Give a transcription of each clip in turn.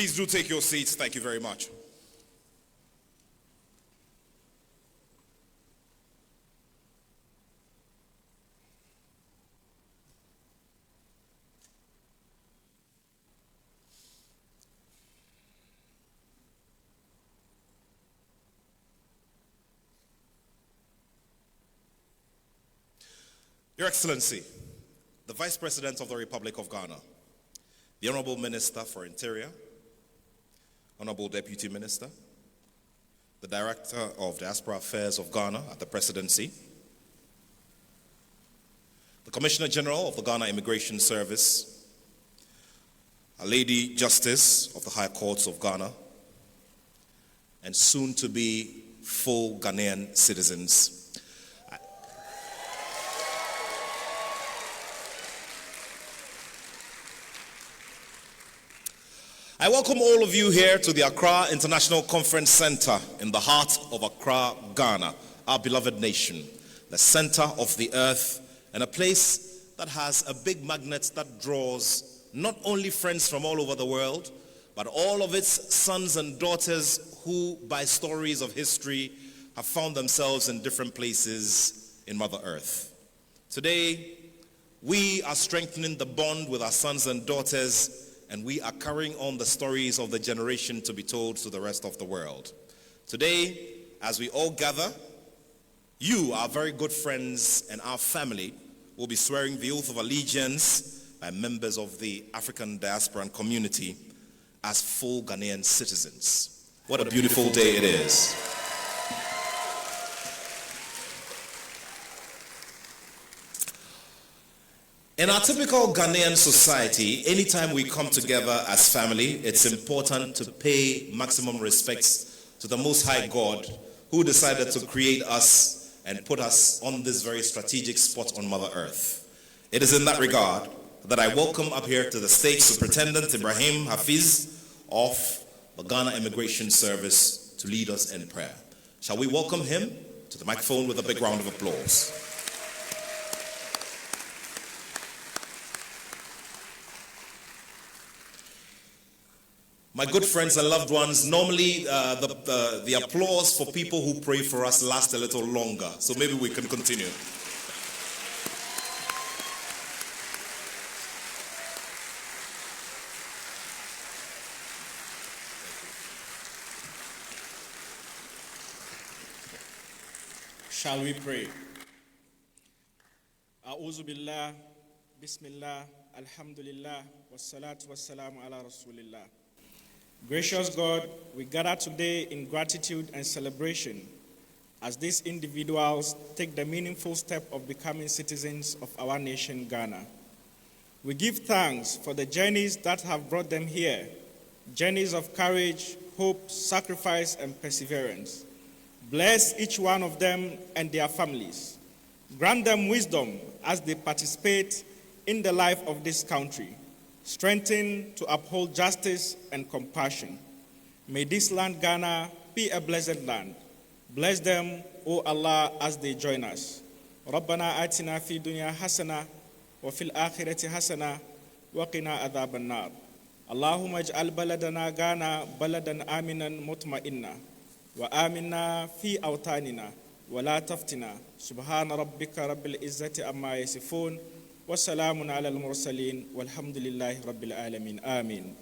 Please do take your seats. Thank you very much. Your Excellency, the Vice President of the Republic of Ghana, the Honorable Minister for Interior, Honorable Deputy Minister, the Director of Diaspora Affairs of Ghana at the Presidency, the Commissioner General of the Ghana Immigration Service, a Lady Justice of the High Courts of Ghana, and soon to be full Ghanaian citizens. I welcome all of you here to the Accra International Conference Center in the heart of Accra, Ghana, our beloved nation, the center of the earth, and a place that has a big magnet that draws not only friends from all over the world, but all of its sons and daughters who, by stories of history, have found themselves in different places in Mother Earth. Today, we are strengthening the bond with our sons and daughters, and we are carrying on the stories of the generation to be told to the rest of the world. Today, as we all gather, you, our very good friends, and our family will be swearing the oath of allegiance by members of the African diaspora and community as full Ghanaian citizens. What a beautiful day it is. In our typical Ghanaian society, anytime we come together as family, it's important to pay maximum respects to the Most High God who decided to create us and put us on this very strategic spot on Mother Earth. It is in that regard that I welcome up here to the stage Superintendent Ibrahim Hafiz of the Ghana Immigration Service to lead us in prayer. Shall we welcome him to the microphone with a big round of applause? My good friends and loved ones, normally the applause for people who pray for us lasts a little longer, so maybe we can continue. Shall we pray? A'udhu billah, bismillah, alhamdulillah, wassalatu wassalamu ala rasulillah. Gracious God, we gather today in gratitude and celebration as these individuals take the meaningful step of becoming citizens of our nation, Ghana. We give thanks for the journeys that have brought them here, journeys of courage, hope, sacrifice, and perseverance. Bless each one of them and their families. Grant them wisdom as they participate in the life of this country. Strengthen to uphold justice and compassion. May this land, Ghana, be a blessed land. Bless them, O Allah, as they join us. ربنا آتنا في الدنيا حسنة وفي الآخرة حسنة وقنا عذاب النار. اللهم اجعل بلدنا غانا بلدا آمنا مطمئنا وآمنا في أوطاننا ولا تفتنا. سبحان ربك رب العزة عما يصفون وسلام على المرسلين والحمد لله رب العالمين. آمين.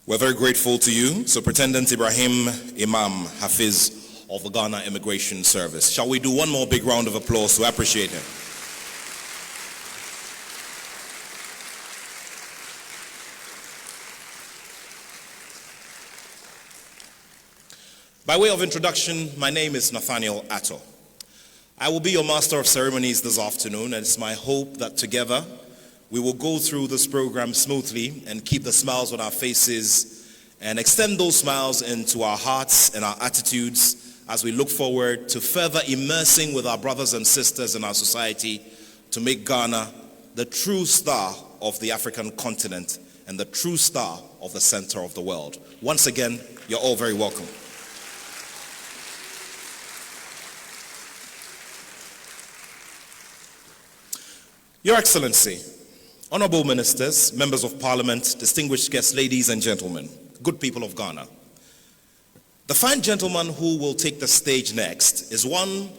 We're very grateful to you, Superintendent Ibrahim Imam Hafiz of the Ghana Immigration Service. Shall we do one more big round of applause to appreciate him? By way of introduction, my name is Nathaniel Atto. I will be your Master of Ceremonies this afternoon, and it's my hope that together we will go through this program smoothly and keep the smiles on our faces and extend those smiles into our hearts and our attitudes as we look forward to further immersing with our brothers and sisters in our society to make Ghana the true star of the African continent and the true star of the center of the world. Once again, you're all very welcome. Your Excellency, honorable ministers, members of parliament, distinguished guests, ladies and gentlemen, good people of Ghana. The fine gentleman who will take the stage next is one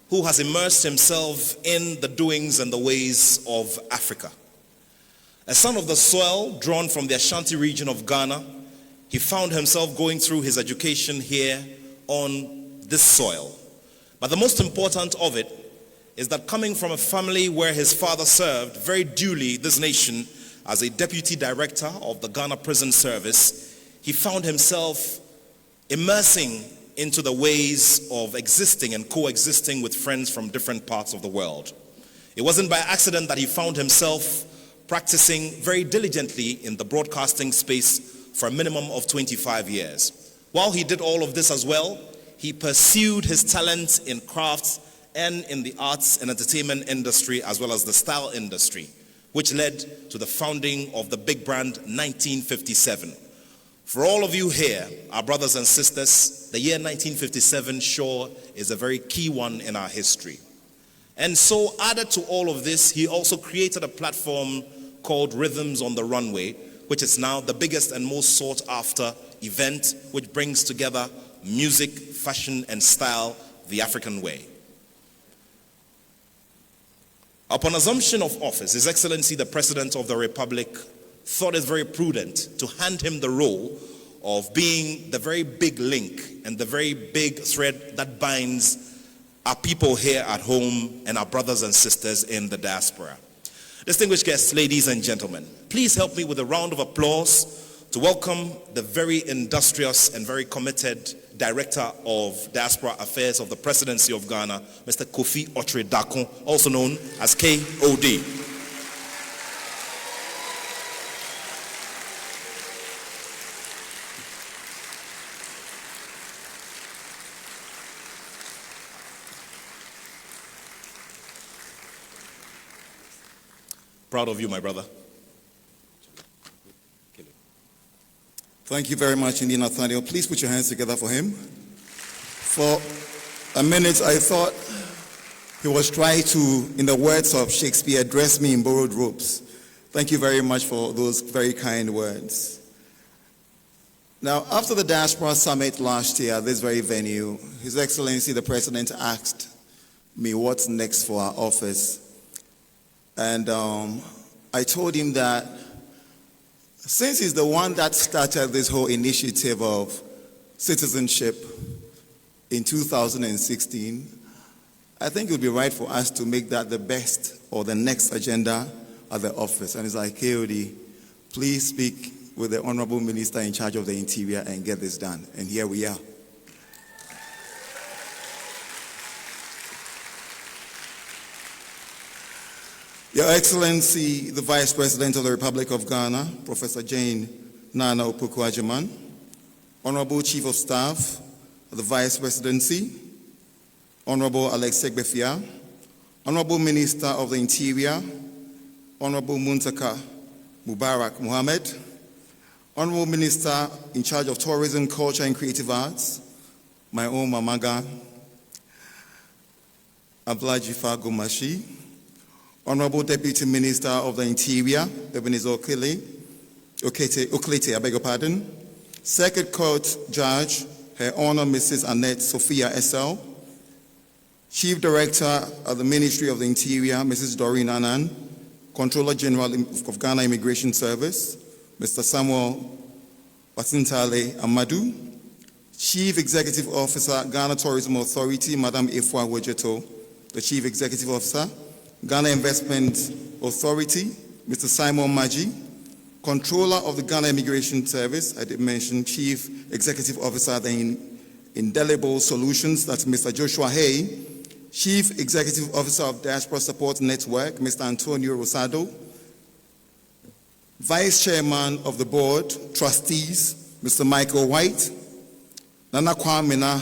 who has immersed himself in the doings and the ways of Africa. A son of the soil, drawn from the Ashanti region of Ghana, he found himself going through his education here on this soil. But the most important of it is that coming from a family where his father served very duly this nation as a deputy director of the Ghana Prison Service, he found himself immersing into the ways of existing and coexisting with friends from different parts of the world. It wasn't by accident that he found himself practicing very diligently in the broadcasting space for a minimum of 25 years. While he did all of this as well, he pursued his talent in crafts and in the arts and entertainment industry as well as the style industry, which led to the founding of the big brand 1957. For all of you here, our brothers and sisters, the year 1957 sure is a very key one in our history. And so added to all of this, he also created a platform called Rhythms on the Runway, which is now the biggest and most sought after event which brings together music, fashion, and style the African way. Upon assumption of office, His Excellency the President of the Republic thought it very prudent to hand him the role of being the very big link and the very big thread that binds our people here at home and our brothers and sisters in the diaspora. Distinguished guests, ladies and gentlemen, please help me with a round of applause to welcome the very industrious and very committed Director of Diaspora Affairs of the Presidency of Ghana, Mr. Kofi Otre Dakon, also known as KOD. Proud of you, my brother. Thank you very much indeed, Nathaniel. Please put your hands together for him. For a minute, I thought he was trying to, in the words of Shakespeare, dress me in borrowed robes. Thank you very much for those very kind words. Now, after the Diaspora Summit last year at this very venue, His Excellency the President asked me what's next for our office. And I told him that since he's the one that started this whole initiative of citizenship in 2016, I think it would be right for us to make that the best or the next agenda at the office. And it's like, KOD, please speak with the Honorable Minister in charge of the Interior and get this done. And here we are. Your Excellency, the Vice President of the Republic of Ghana, Professor Jane Nana Opoku-Agyeman, Honorable Chief of Staff of the Vice Presidency, Honorable Alex Segbefia, Honorable Minister of the Interior, Honorable Muntaka Mubarak Mohammed, Honorable Minister in charge of Tourism, Culture and Creative Arts, my own Mamaga, Ablajifa Gomashi, Honorable Deputy Minister of the Interior, Ebenezer Oklete, I beg your pardon, Circuit Court Judge, Her Honor Mrs. Annette Sophia Essel, Chief Director of the Ministry of the Interior, Mrs. Doreen Annan, Controller General of Ghana Immigration Service, Mr. Samuel Batintale Amadou, Chief Executive Officer, Ghana Tourism Authority, Madam Ifwa Wojeto, the Chief Executive Officer, Ghana Investment Authority, Mr. Simon Maji, Controller of the Ghana Immigration Service, I did mention Chief Executive Officer of the Indelible Solutions, that's Mr. Joshua Hay, Chief Executive Officer of Diaspora Support Network, Mr. Antonio Rosado, Vice Chairman of the Board, Trustees, Mr. Michael White, Nana Kwamena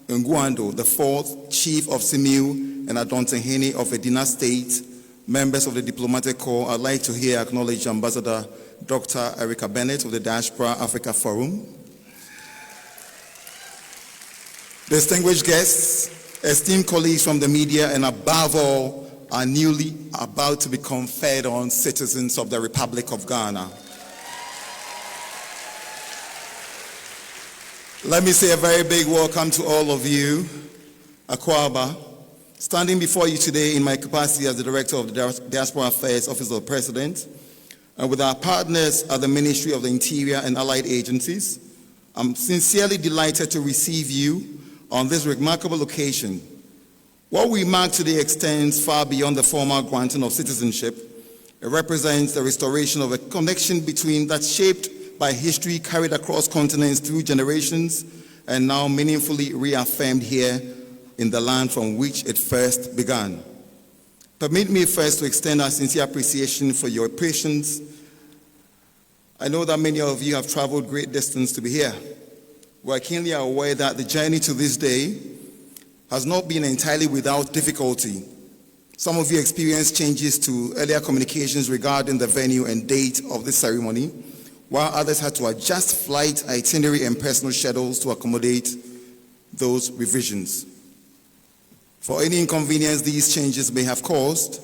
Nguando, the fourth Chief of Simiu and Adontenhene of Edina State, members of the Diplomatic Corps. I'd like to here acknowledge Ambassador Dr. Erica Bennett of the Diaspora Africa Forum. Distinguished guests, esteemed colleagues from the media, and above all, are newly about to be conferred on citizens of the Republic of Ghana. Let me say a very big welcome to all of you. Akwaba, standing before you today in my capacity as the Director of the Diaspora Affairs Office of the President, and with our partners at the Ministry of the Interior and allied agencies, I'm sincerely delighted to receive you on this remarkable occasion. What we mark today extends far beyond the formal granting of citizenship. It represents the restoration of a connection between that shaped by history carried across continents through generations and now meaningfully reaffirmed here in the land from which it first began. Permit me first to extend our sincere appreciation for your patience. I know that many of you have traveled great distance to be here. We are keenly aware that the journey to this day has not been entirely without difficulty. Some of you experienced changes to earlier communications regarding the venue and date of this ceremony, while others had to adjust flight itinerary and personal schedules to accommodate those revisions. For any inconvenience these changes may have caused,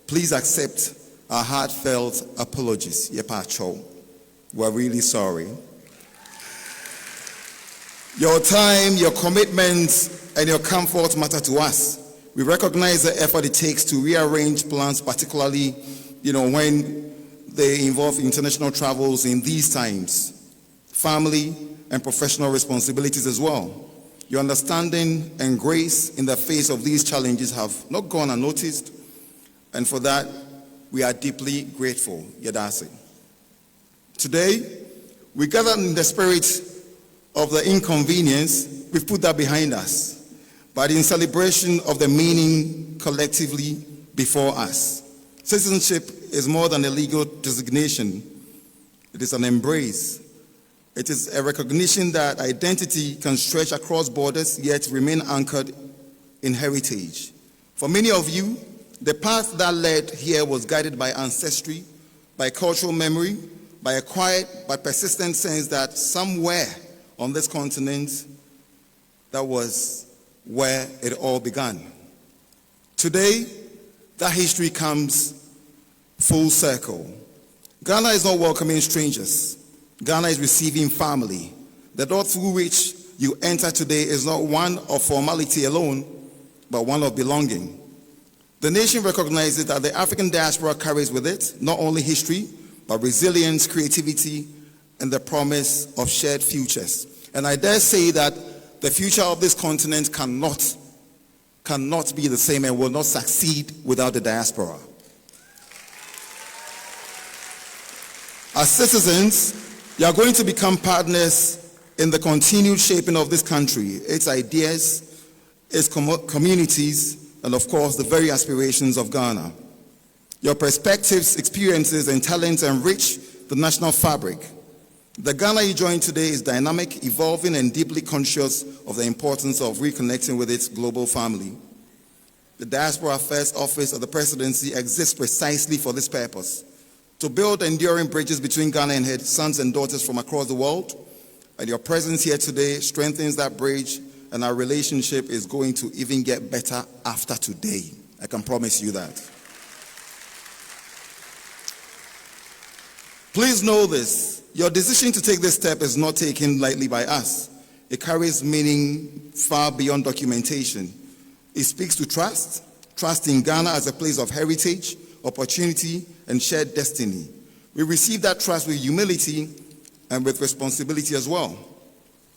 please accept our heartfelt apologies. Yepacho, we're really sorry. Your time, your commitment, and your comfort matter to us. We recognize the effort it takes to rearrange plans, particularly, when they involve international travels in these times, family and professional responsibilities as well. Your understanding and grace in the face of these challenges have not gone unnoticed, and for that, we are deeply grateful. Yadase. Today, we gather in the spirit of the inconvenience. We've put that behind us, but in celebration of the meaning collectively before us. Citizenship is more than a legal designation. It is an embrace. It is a recognition that identity can stretch across borders yet remain anchored in heritage. For many of you, the path that led here was guided by ancestry, by cultural memory, by a quiet but persistent sense that somewhere on this continent, that was where it all began. Today, that history comes full circle. Ghana is not welcoming strangers. Ghana is receiving family. The door through which you enter today is not one of formality alone, but one of belonging. The nation recognizes that the African diaspora carries with it not only history, but resilience, creativity, and the promise of shared futures. And I dare say that the future of this continent cannot be the same and will not succeed without the diaspora. As citizens, you are going to become partners in the continued shaping of this country, its ideas, its communities, and of course, the very aspirations of Ghana. Your perspectives, experiences, and talents enrich the national fabric. The Ghana you join today is dynamic, evolving, and deeply conscious of the importance of reconnecting with its global family. The Diaspora Affairs Office of the Presidency exists precisely for this purpose, to build enduring bridges between Ghana and her sons and daughters from across the world. And your presence here today strengthens that bridge, and our relationship is going to even get better after today. I can promise you that. Please know this. Your decision to take this step is not taken lightly by us. It carries meaning far beyond documentation. It speaks to trust in Ghana as a place of heritage, opportunity, and shared destiny. We receive that trust with humility and with responsibility as well.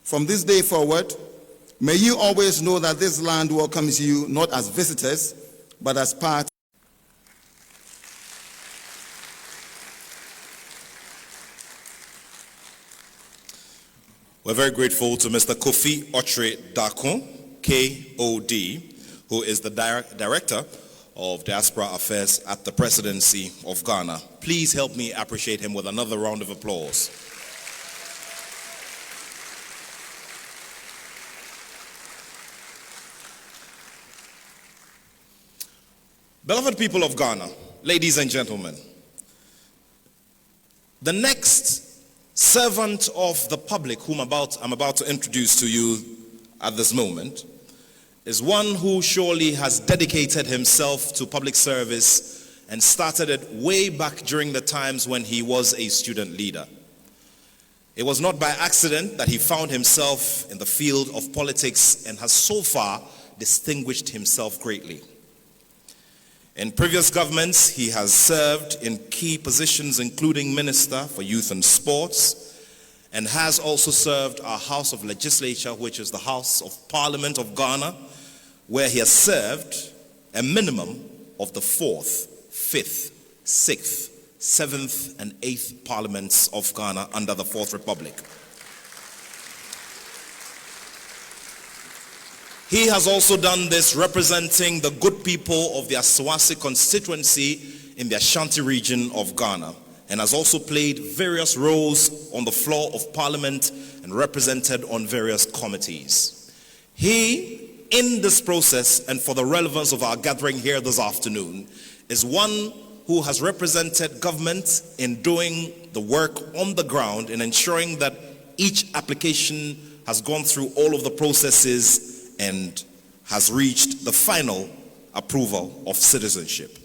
From this day forward, may you always know that this land welcomes you not as visitors, but as part. We're very grateful to Mr. Kofi Otre Dakon, KOD, who is the Director of Diaspora Affairs at the Presidency of Ghana. Please help me appreciate him with another round of applause. Beloved people of Ghana, ladies and gentlemen, the next servant of the public whom I'm about to introduce to you at this moment is one who surely has dedicated himself to public service and started it way back during the times when he was a student leader. It was not by accident that he found himself in the field of politics and has so far distinguished himself greatly. In previous governments, he has served in key positions including Minister for Youth and Sports, and has also served our House of Legislature, which is the House of Parliament of Ghana, where he has served a minimum of the 4th, 5th, 6th, 7th and 8th parliaments of Ghana under the Fourth Republic. He has also done this representing the good people of the Asawase constituency in the Ashanti region of Ghana, and has also played various roles on the floor of Parliament and represented on various committees. He, in this process and for the relevance of our gathering here this afternoon, is one who has represented government in doing the work on the ground in ensuring that each application has gone through all of the processes and has reached the final approval of citizenship.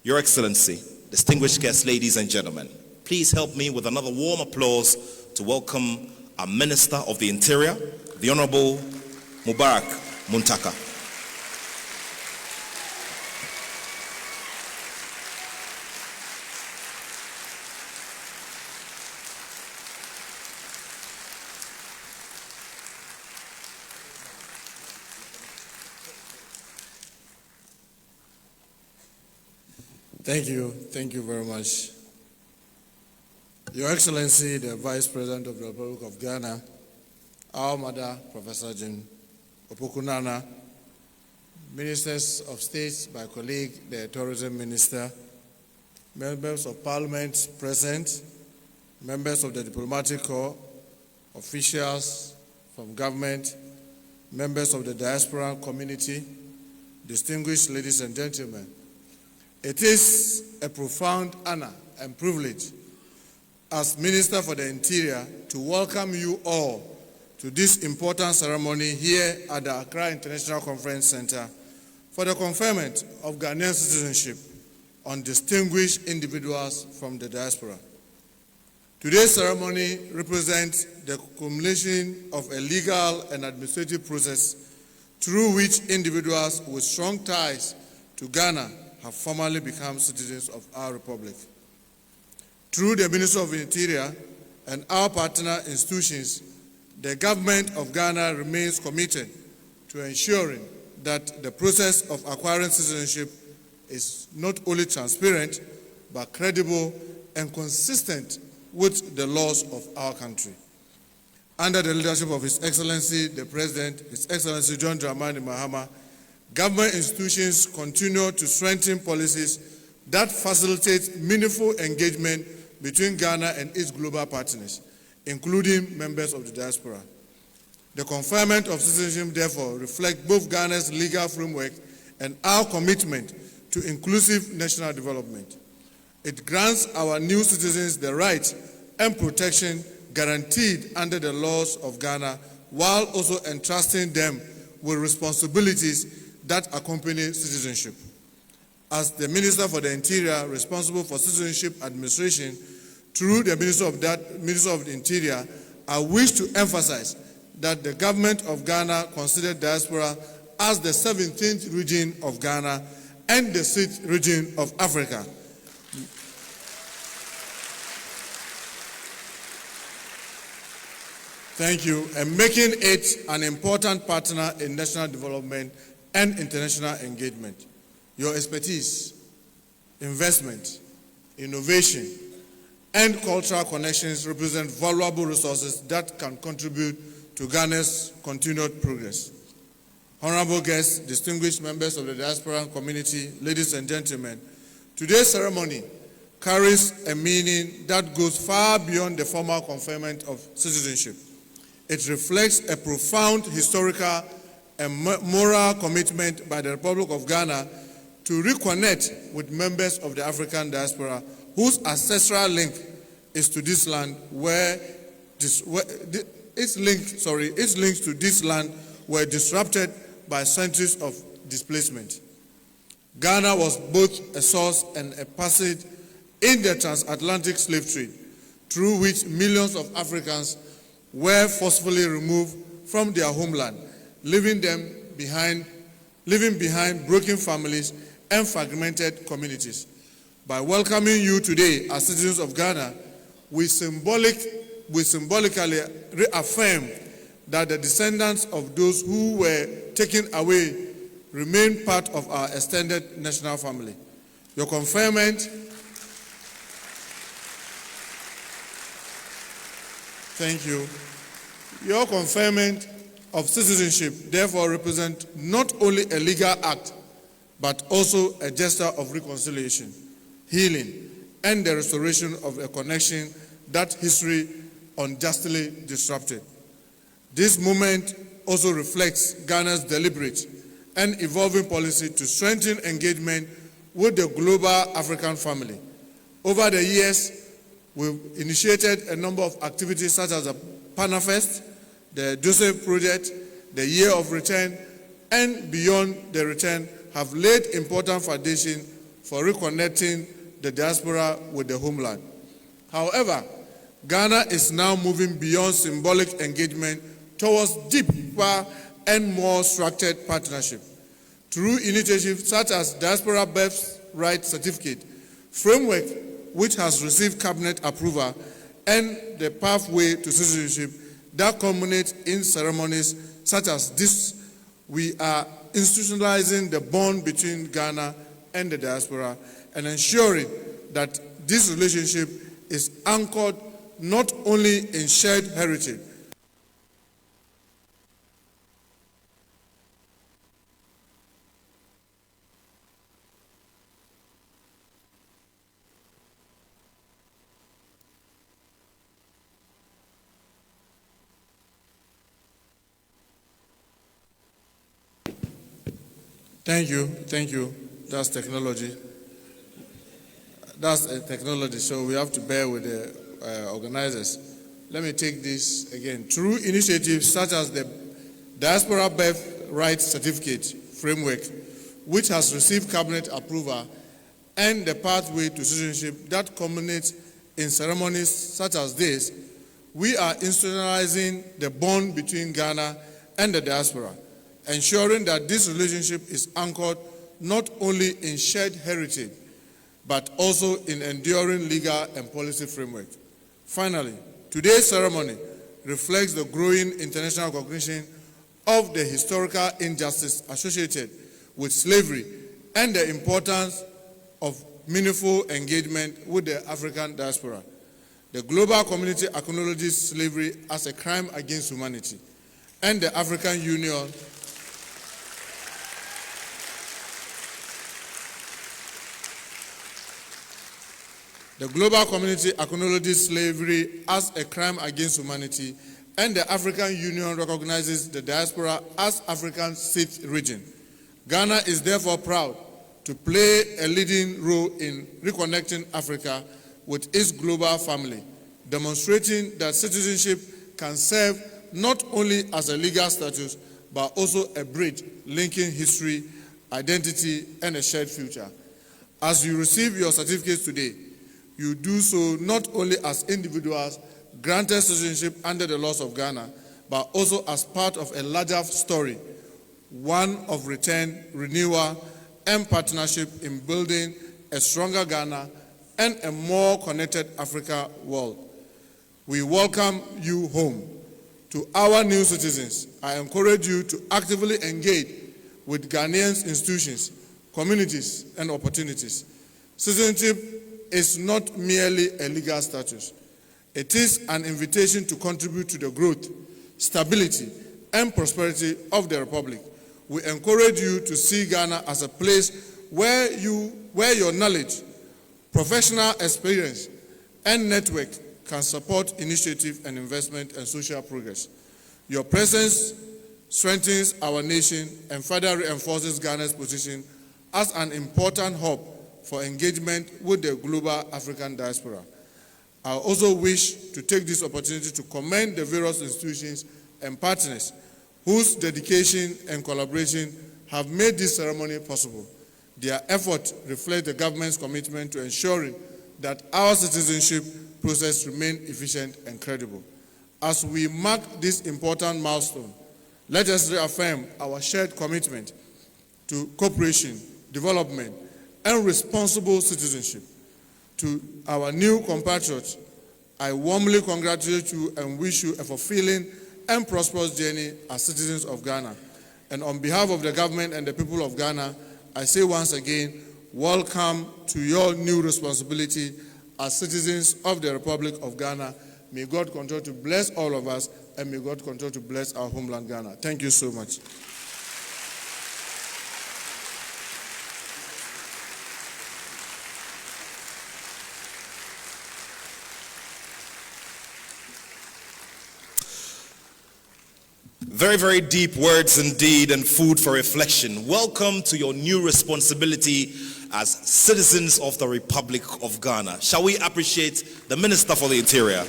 Your Excellency, distinguished guests, ladies and gentlemen, please help me with another warm applause to welcome our Minister of the Interior, the Honorable Mubarak Muntaka. Thank you very much. Your Excellency, the Vice President of the Republic of Ghana, our mother, Professor Jim Opokunana, Ministers of State, my colleague, the Tourism Minister, members of Parliament present, members of the Diplomatic Corps, officials from government, members of the diaspora community, distinguished ladies and gentlemen. It is a profound honor and privilege as Minister for the Interior to welcome you all to this important ceremony here at the Accra International Conference Center for the conferment of Ghanaian citizenship on distinguished individuals from the diaspora. Today's ceremony represents the culmination of a legal and administrative process through which individuals with strong ties to Ghana have formally become citizens of our republic. Through the Ministry of the Interior and our partner institutions, the government of Ghana remains committed to ensuring that the process of acquiring citizenship is not only transparent, but credible and consistent with the laws of our country. Under the leadership of His Excellency, the President, His Excellency John Dramani Mahama, government institutions continue to strengthen policies that facilitate meaningful engagement between Ghana and its global partners, including members of the diaspora. The conferment of citizenship, therefore, reflects both Ghana's legal framework and our commitment to inclusive national development. It grants our new citizens the rights and protection guaranteed under the laws of Ghana, while also entrusting them with responsibilities that accompany citizenship. As the Minister for the Interior responsible for citizenship administration, through the Minister of the Interior, I wish to emphasize that the government of Ghana considers diaspora as the 17th region of Ghana and the 6th region of Africa. Thank you, and making it an important partner in national development and international engagement. Your expertise, investment, innovation, and cultural connections represent valuable resources that can contribute to Ghana's continued progress. Honorable guests, distinguished members of the diaspora community, ladies and gentlemen, today's ceremony carries a meaning that goes far beyond the formal conferment of citizenship. It reflects a profound historical and moral commitment by the Republic of Ghana to reconnect with members of the African diaspora whose ancestral link is to this land its links to this land were disrupted by centuries of displacement. Ghana was both a source and a passage in the transatlantic slave trade, through which millions of Africans were forcefully removed from their homeland, leaving behind broken families and fragmented communities. By welcoming you today as citizens of Ghana, we symbolically reaffirm that the descendants of those who were taken away remain part of our extended national family. Your conferment Thank you. Your conferment of citizenship therefore represents not only a legal act, but also a gesture of reconciliation, healing, and the restoration of a connection that history unjustly disrupted. This moment also reflects Ghana's deliberate and evolving policy to strengthen engagement with the global African family. Over the years, we've initiated a number of activities such as the Panafest, the Joseph Project, the Year of Return, and beyond the return have laid important foundation for reconnecting the diaspora with the homeland. However, Ghana is now moving beyond symbolic engagement towards deeper and more structured partnership. Through initiatives such as Diaspora Birthright Certificate framework, which has received cabinet approval, and the pathway to citizenship that culminates in ceremonies such as this, we are institutionalizing the bond between Ghana and the diaspora and ensuring that this relationship is anchored not only in shared heritage, Thank you. That's technology. That's a technology, so we have to bear with the organizers. Let me take this again. Through initiatives such as the Diaspora Birthright Certificate framework, which has received cabinet approval, and the pathway to citizenship that culminates in ceremonies such as this, we are institutionalizing the bond between Ghana and the diaspora, ensuring that this relationship is anchored not only in shared heritage, but also in enduring legal and policy framework. Finally, today's ceremony reflects the growing international recognition of the historical injustice associated with slavery and the importance of meaningful engagement with the African diaspora. The global community acknowledges slavery as a crime against humanity, and the African Union The global community acknowledges slavery as a crime against humanity, and the African Union recognizes the diaspora as Africa's sixth region. Ghana is therefore proud to play a leading role in reconnecting Africa with its global family, demonstrating that citizenship can serve not only as a legal status, but also a bridge linking history, identity, and a shared future. As you receive your certificates today, you do so not only as individuals granted citizenship under the laws of Ghana, but also as part of a larger story, one of return, renewal, and partnership in building a stronger Ghana and a more connected Africa world. We welcome you home. To our new citizens, I encourage you to actively engage with Ghanaian institutions, communities, and opportunities. Citizenship is not merely a legal status. It is an invitation to contribute to the growth, stability, and prosperity of the Republic. We encourage you to see Ghana as a place where your knowledge, professional experience, and network can support initiative and investment and social progress. Your presence strengthens our nation and further reinforces Ghana's position as an important hub for engagement with the global African diaspora. I also wish to take this opportunity to commend the various institutions and partners whose dedication and collaboration have made this ceremony possible. Their effort reflects the government's commitment to ensuring that our citizenship process remains efficient and credible. As we mark this important milestone, let us reaffirm our shared commitment to cooperation, development, and responsible citizenship. To our new compatriots, I warmly congratulate you and wish you a fulfilling and prosperous journey as citizens of Ghana. And on behalf of the government and the people of Ghana, I say once again, welcome to your new responsibility as citizens of the Republic of Ghana. May God continue to bless all of us, and may God continue to bless our homeland, Ghana. Thank you so much. Very, very deep words indeed, and food for reflection. Welcome to your new responsibility as citizens of the Republic of Ghana. Shall we appreciate the Minister for the Interior?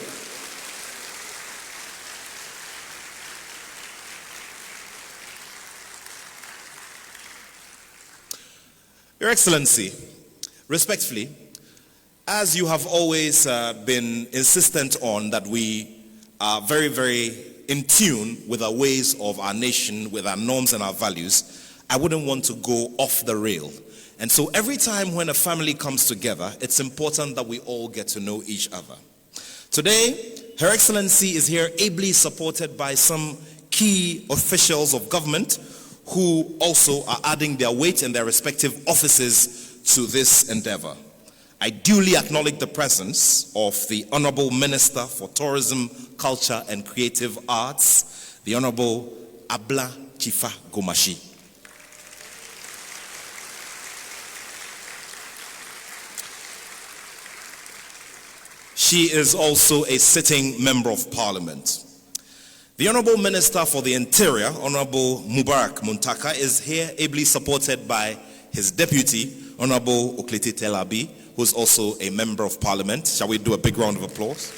Your Excellency, respectfully, as you have always been insistent on that we are very, very in tune with the ways of our nation, with our norms and our values, I wouldn't want to go off the rail. And so every time when a family comes together, it's important that we all get to know each other. Today, Her Excellency is here ably supported by some key officials of government who also are adding their weight and their respective offices to this endeavor. I duly acknowledge the presence of the Honorable Minister for Tourism, Culture and Creative Arts, the Honorable Abla Chifa Gomashi. She is also a sitting member of Parliament. The Honorable Minister for the Interior, Honorable Mubarak Muntaka, is here ably supported by his deputy, Honorable Okleti Telabi, who is also a member of Parliament. Shall we do a big round of applause?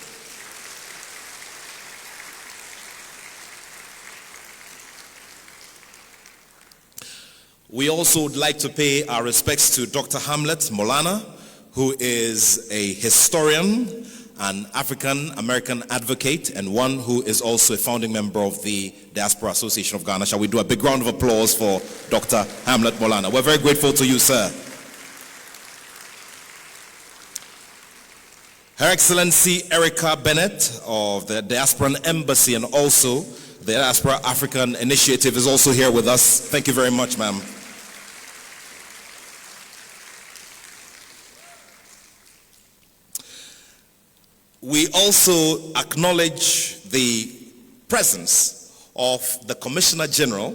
We also would like to pay our respects to Dr. Hamlet Molana, who is a historian, an African-American advocate, and one who is also a founding member of the Diaspora Association of Ghana. Shall we do a big round of applause for Dr. Hamlet Molana? We're very grateful to you, sir. Her Excellency Erica Bennett of the Diasporan Embassy and also the Diaspora African Initiative is also here with us. Thank you very much, ma'am. We also acknowledge the presence of the Commissioner General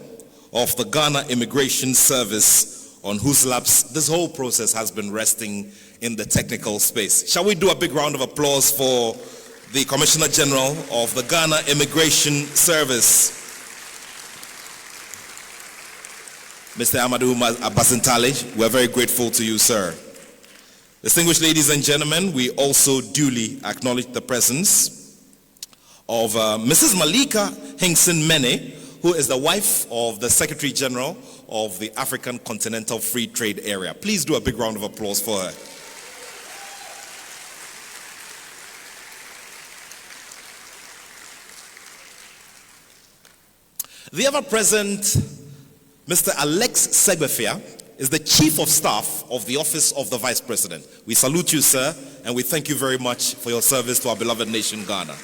of the Ghana Immigration Service, on whose laps this whole process has been resting in the technical space. Shall we do a big round of applause for the Commissioner General of the Ghana Immigration Service, Mr. Amadou Abasintale? We're very grateful to you, sir. Distinguished ladies and gentlemen, we also duly acknowledge the presence of Mrs. Malika Hinkson Mene, who is the wife of the Secretary General of the African Continental Free Trade Area. Please do a big round of applause for her. The ever-present Mr. Alex Segbefia is the Chief of Staff of the Office of the Vice President. We salute you, sir, and we thank you very much for your service to our beloved nation, Ghana.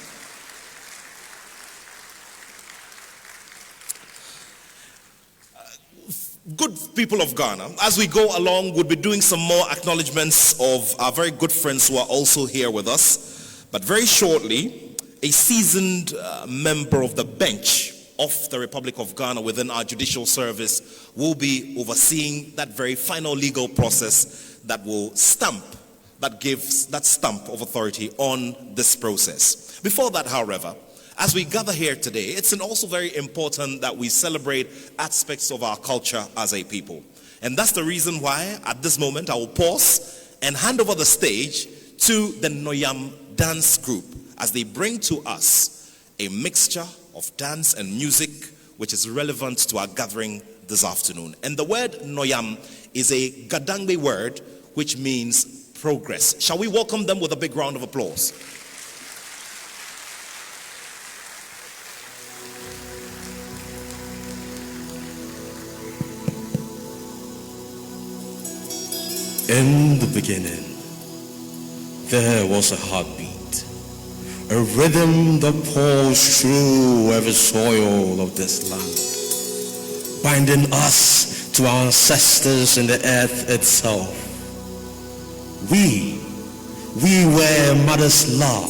Good people of Ghana, as we go along, we'll be doing some more acknowledgements of our very good friends who are also here with us. But very shortly, a seasoned member of the bench of the Republic of Ghana within our judicial service will be overseeing that very final legal process that will gives that stamp of authority on this process. Before that, however, as we gather here today, it's also very important that we celebrate aspects of our culture as a people. And that's the reason why, at this moment, I will pause and hand over the stage to the Noyam Dance Group as they bring to us a mixture of dance and music which is relevant to our gathering this afternoon. And the word Noyam is a Gadangbe word which means progress. Shall we welcome them with a big round of applause? In the beginning, there was a heartbeat, a rhythm that pulsed through every soil of this land, binding us to our ancestors in the earth itself. We were mother's love,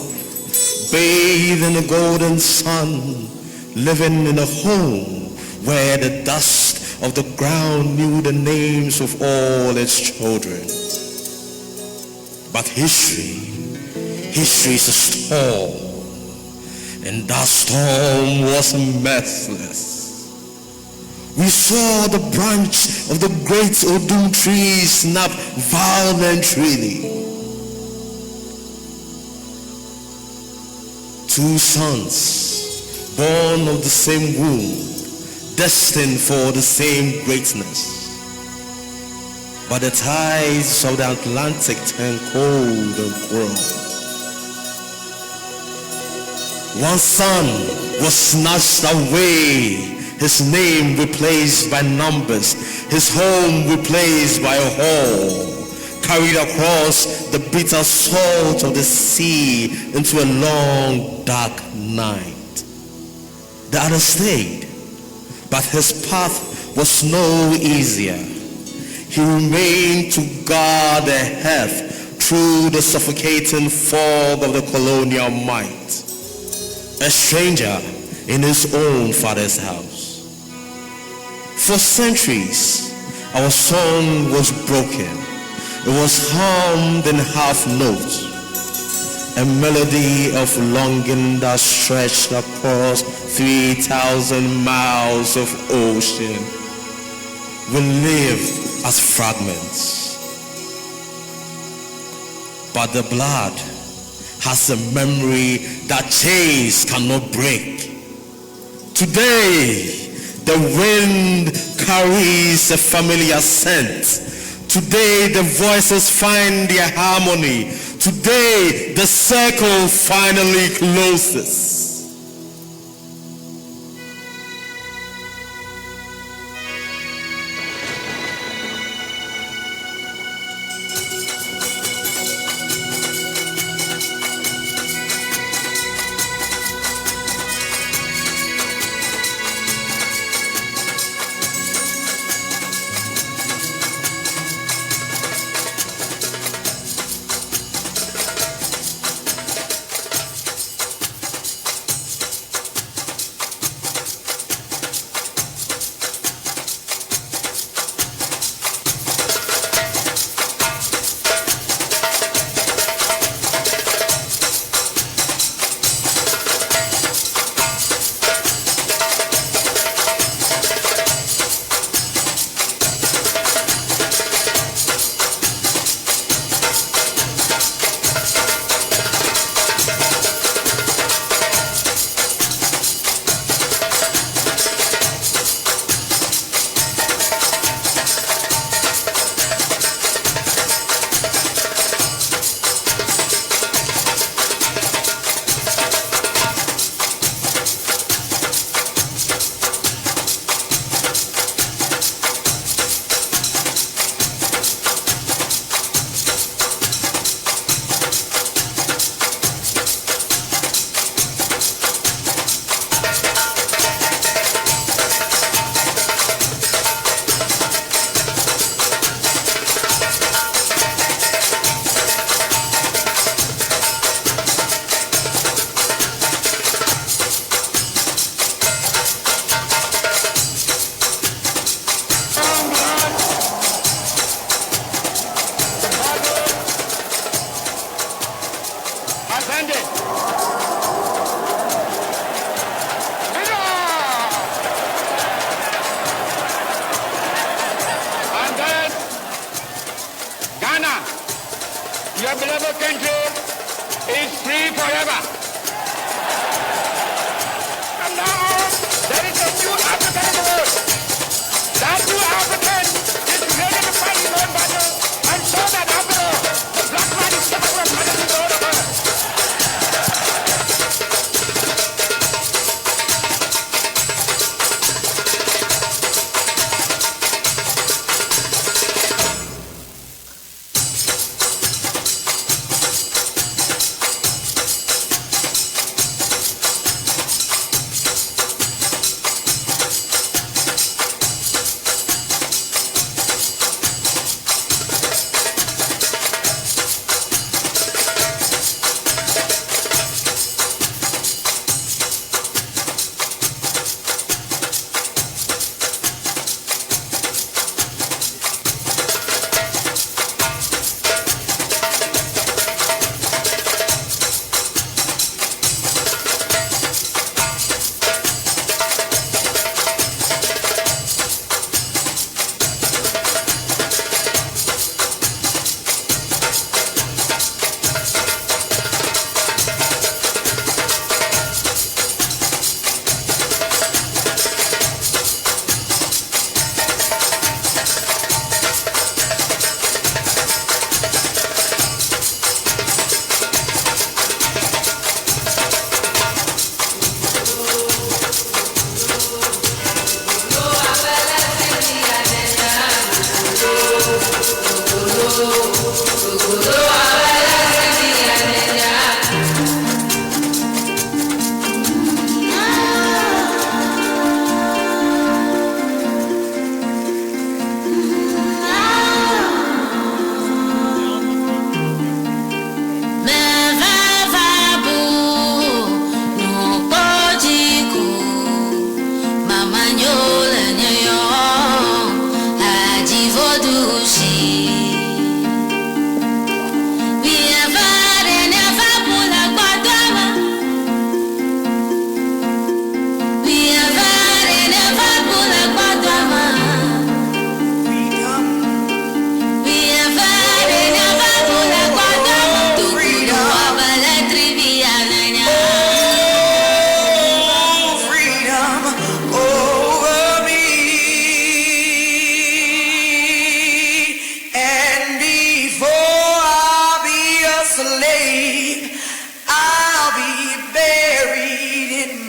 bathed in the golden sun, living in a home where the dust of the ground knew the names of all its children. But history is a storm, and that storm was merciless. We saw the branch of the great Odum tree snap violently. Two sons, born of the same womb, destined for the same greatness. But the tides of the Atlantic turned cold and cruel. One son was snatched away, his name replaced by numbers, his home replaced by a hall, carried across the bitter salt of the sea into a long dark night. The other stayed, but his path was no easier. He remained to guard the earth through the suffocating fog of the colonial might. A stranger in his own father's house. For centuries, our song was broken. It was hummed in half notes, a melody of longing that stretched across 3,000 miles of ocean. We lived as fragments, but the blood has a memory that chains cannot break. Today, the wind carries a familiar scent. Today, the voices find their harmony. Today, the circle finally closes.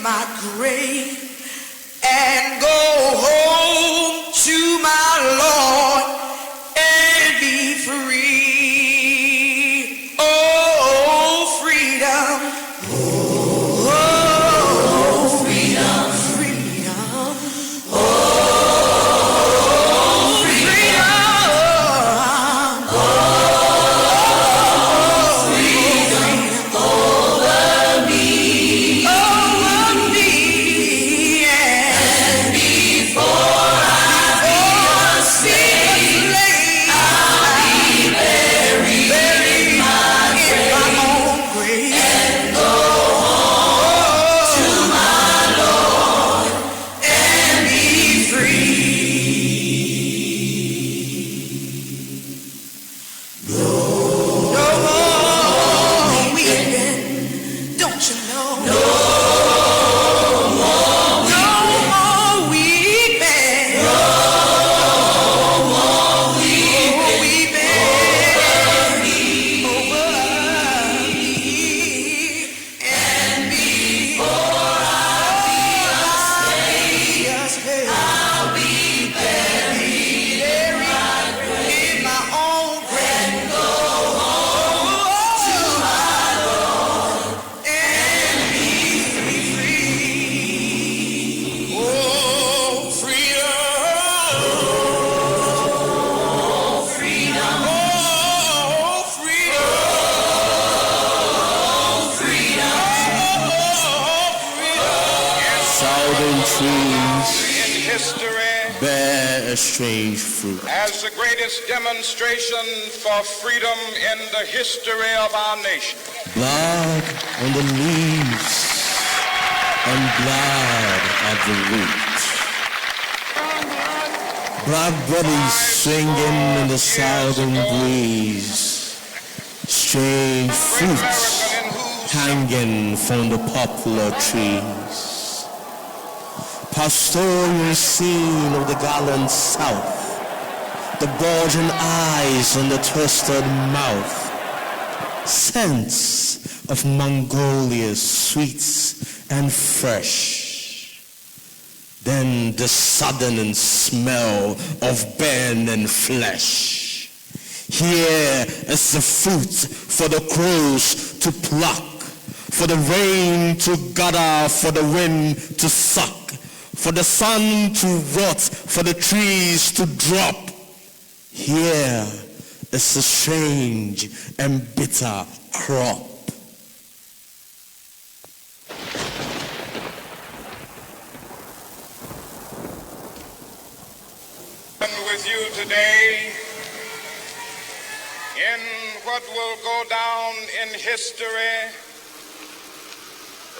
my grave and go home to my Lord and be free. Oh, freedom. Oh, freedom. Freedom. Oh, bear a strange fruit. As the greatest demonstration for freedom in the history of our nation. Blood on the leaves and blood at the root. Black bodies swinging in the southern breeze. Strange fruits hanging from the poplar trees. Pastoral scene of the gallant South, the bulging eyes and the twisted mouth, scents of Mongolia, sweet and fresh. Then the sudden smell of burning flesh. Here is the fruit for the crows to pluck, for the rain to gather, for the wind to suck, for the sun to rot, for the trees to drop. Here is a strange and bitter crop. And with you today in what will go down in history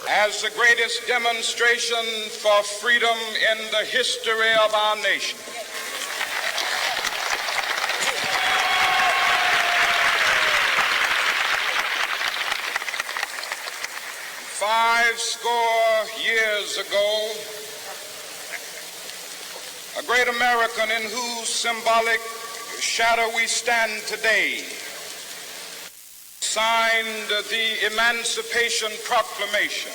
as the greatest demonstration for freedom in the history of our nation. $50 years ago, a great American in whose symbolic shadow we stand today signed the Emancipation Proclamation.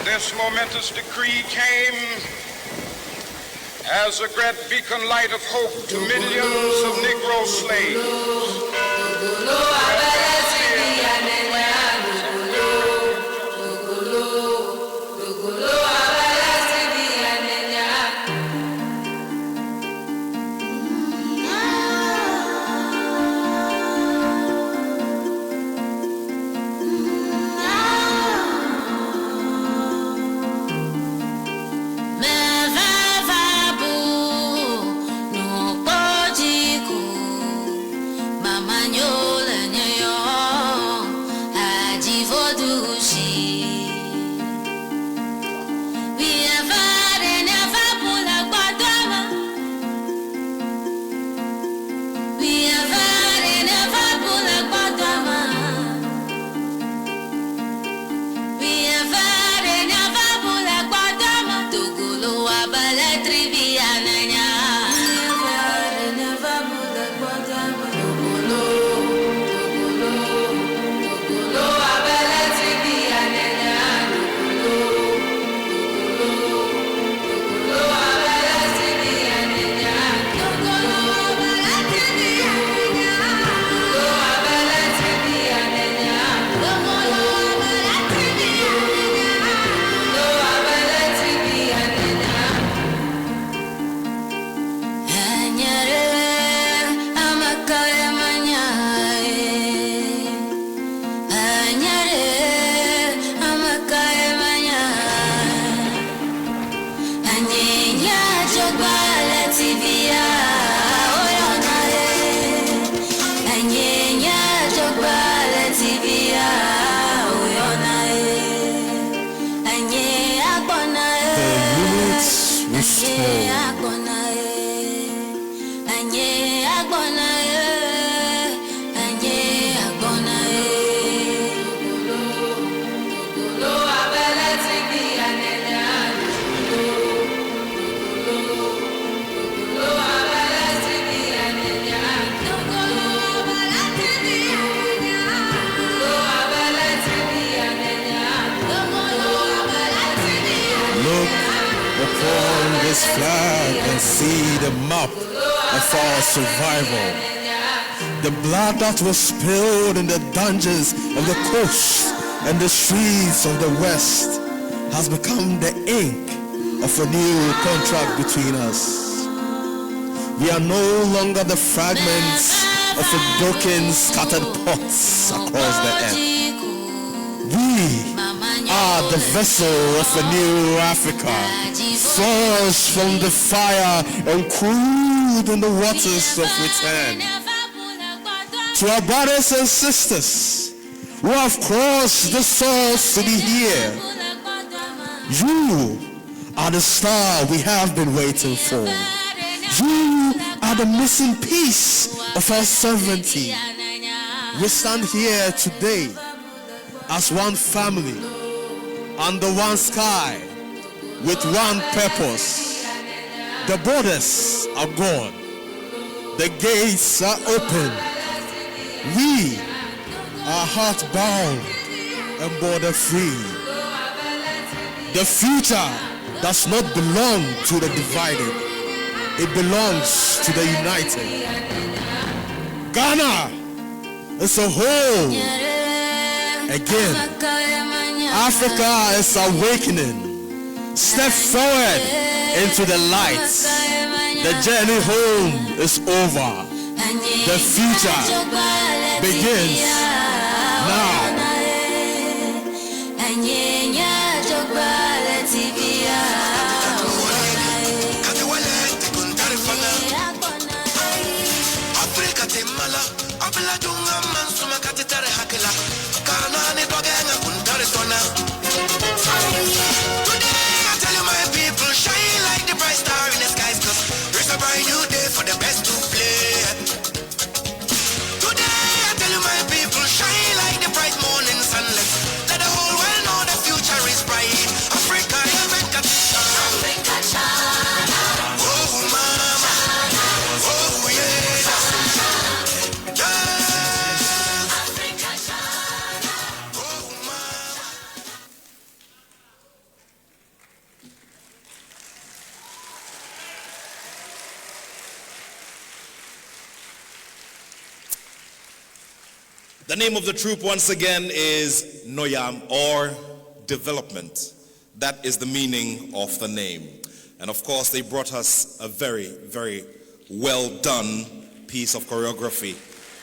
This momentous decree came as a great beacon light of hope to millions of Negro slaves. his flag and see the map of our survival. The blood that was spilled in the dungeons of the coast and the streets of the West has become the ink of a new contract between us. We are no longer the fragments of a broken, scattered pots across the earth. We are the vessel of a new Africa, forged from the fire and cooled in the waters of return. To our brothers and sisters who have crossed the source to be here, you are the star we have been waiting for. You are the missing piece of our sovereignty. We stand here today as one family, under one sky, with one purpose. The borders are gone. The gates are open. We are heart-bound and border-free. The future does not belong to the divided. It belongs to the united. Ghana is a whole. Again, Africa is awakening. Step forward into the light. The journey home is over. The future begins now. The name of the troop once again is Noyam, or development. That is the meaning of the name. And of course, they brought us a very, very well done piece of choreography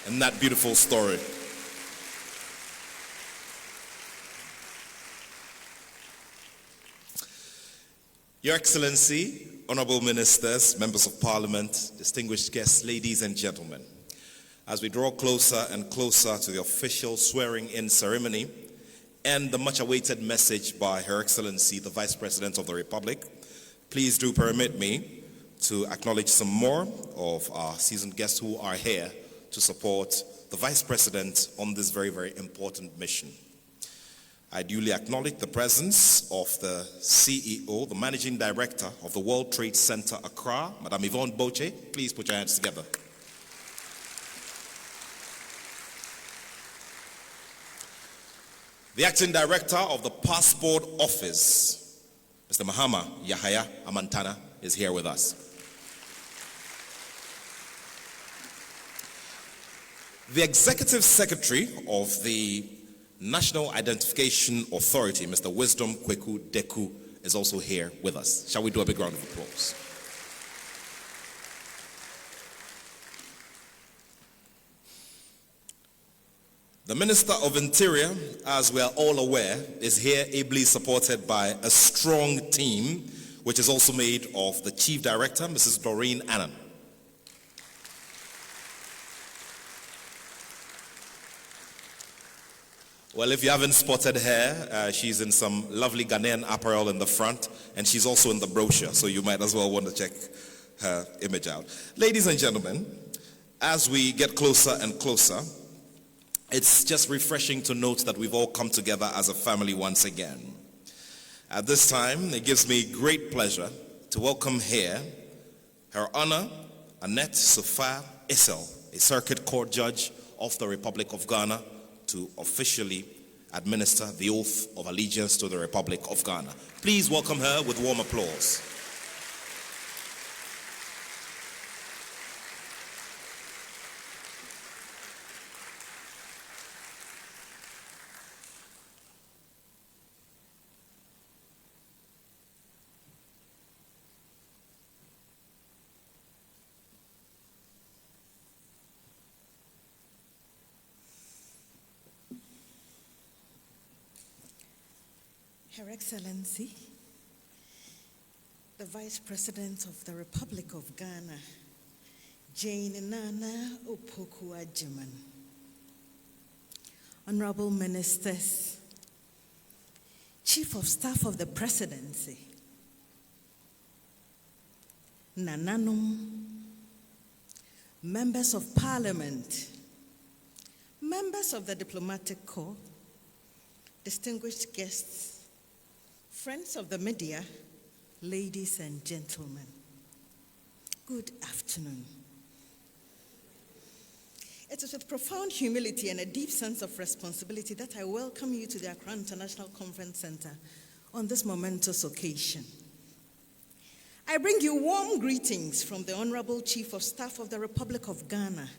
and that beautiful story. Your Excellency, honorable ministers, members of parliament, distinguished guests, ladies and gentlemen, as we draw closer and closer to the official swearing-in ceremony and the much-awaited message by Her Excellency, the Vice President of the Republic, please do permit me to acknowledge some more of our seasoned guests who are here to support the Vice President on this very, very important mission. I duly acknowledge the presence of the CEO, the Managing Director of the World Trade Center Accra, Madame Yvonne Boche. Please put your hands together. The Acting Director of the Passport Office, Mr. Mahama Yahaya Amantana, is here with us. The Executive Secretary of the National Identification Authority, Mr. Wisdom Kweku Deku, is also here with us. Shall we do a big round of applause? The Minister of Interior, as we are all aware, is here ably supported by a strong team, which is also made of the Chief Director, Mrs. Doreen Annan. Well, if you haven't spotted her, she's in some lovely Ghanaian apparel in the front, and she's also in the brochure, so you might as well want to check her image out. Ladies and gentlemen, as we get closer and closer, it's just refreshing to note that we've all come together as a family once again. At this time, it gives me great pleasure to welcome here Her Honor Annette Sofa Issel, a Circuit Court Judge of the Republic of Ghana, to officially administer the oath of allegiance to the Republic of Ghana. Please welcome her with warm applause. Her Excellency, the Vice President of the Republic of Ghana, Jane Nana Opoku-Agyeman, Honorable Ministers, Chief of Staff of the Presidency, Nananom, Members of Parliament, members of the Diplomatic Corps, distinguished guests, friends of the media, ladies and gentlemen, good afternoon. It is with profound humility and a deep sense of responsibility that I welcome you to the Accra International Conference Center on this momentous occasion. I bring you warm greetings from the Honorable Chief of Staff of the Republic of Ghana,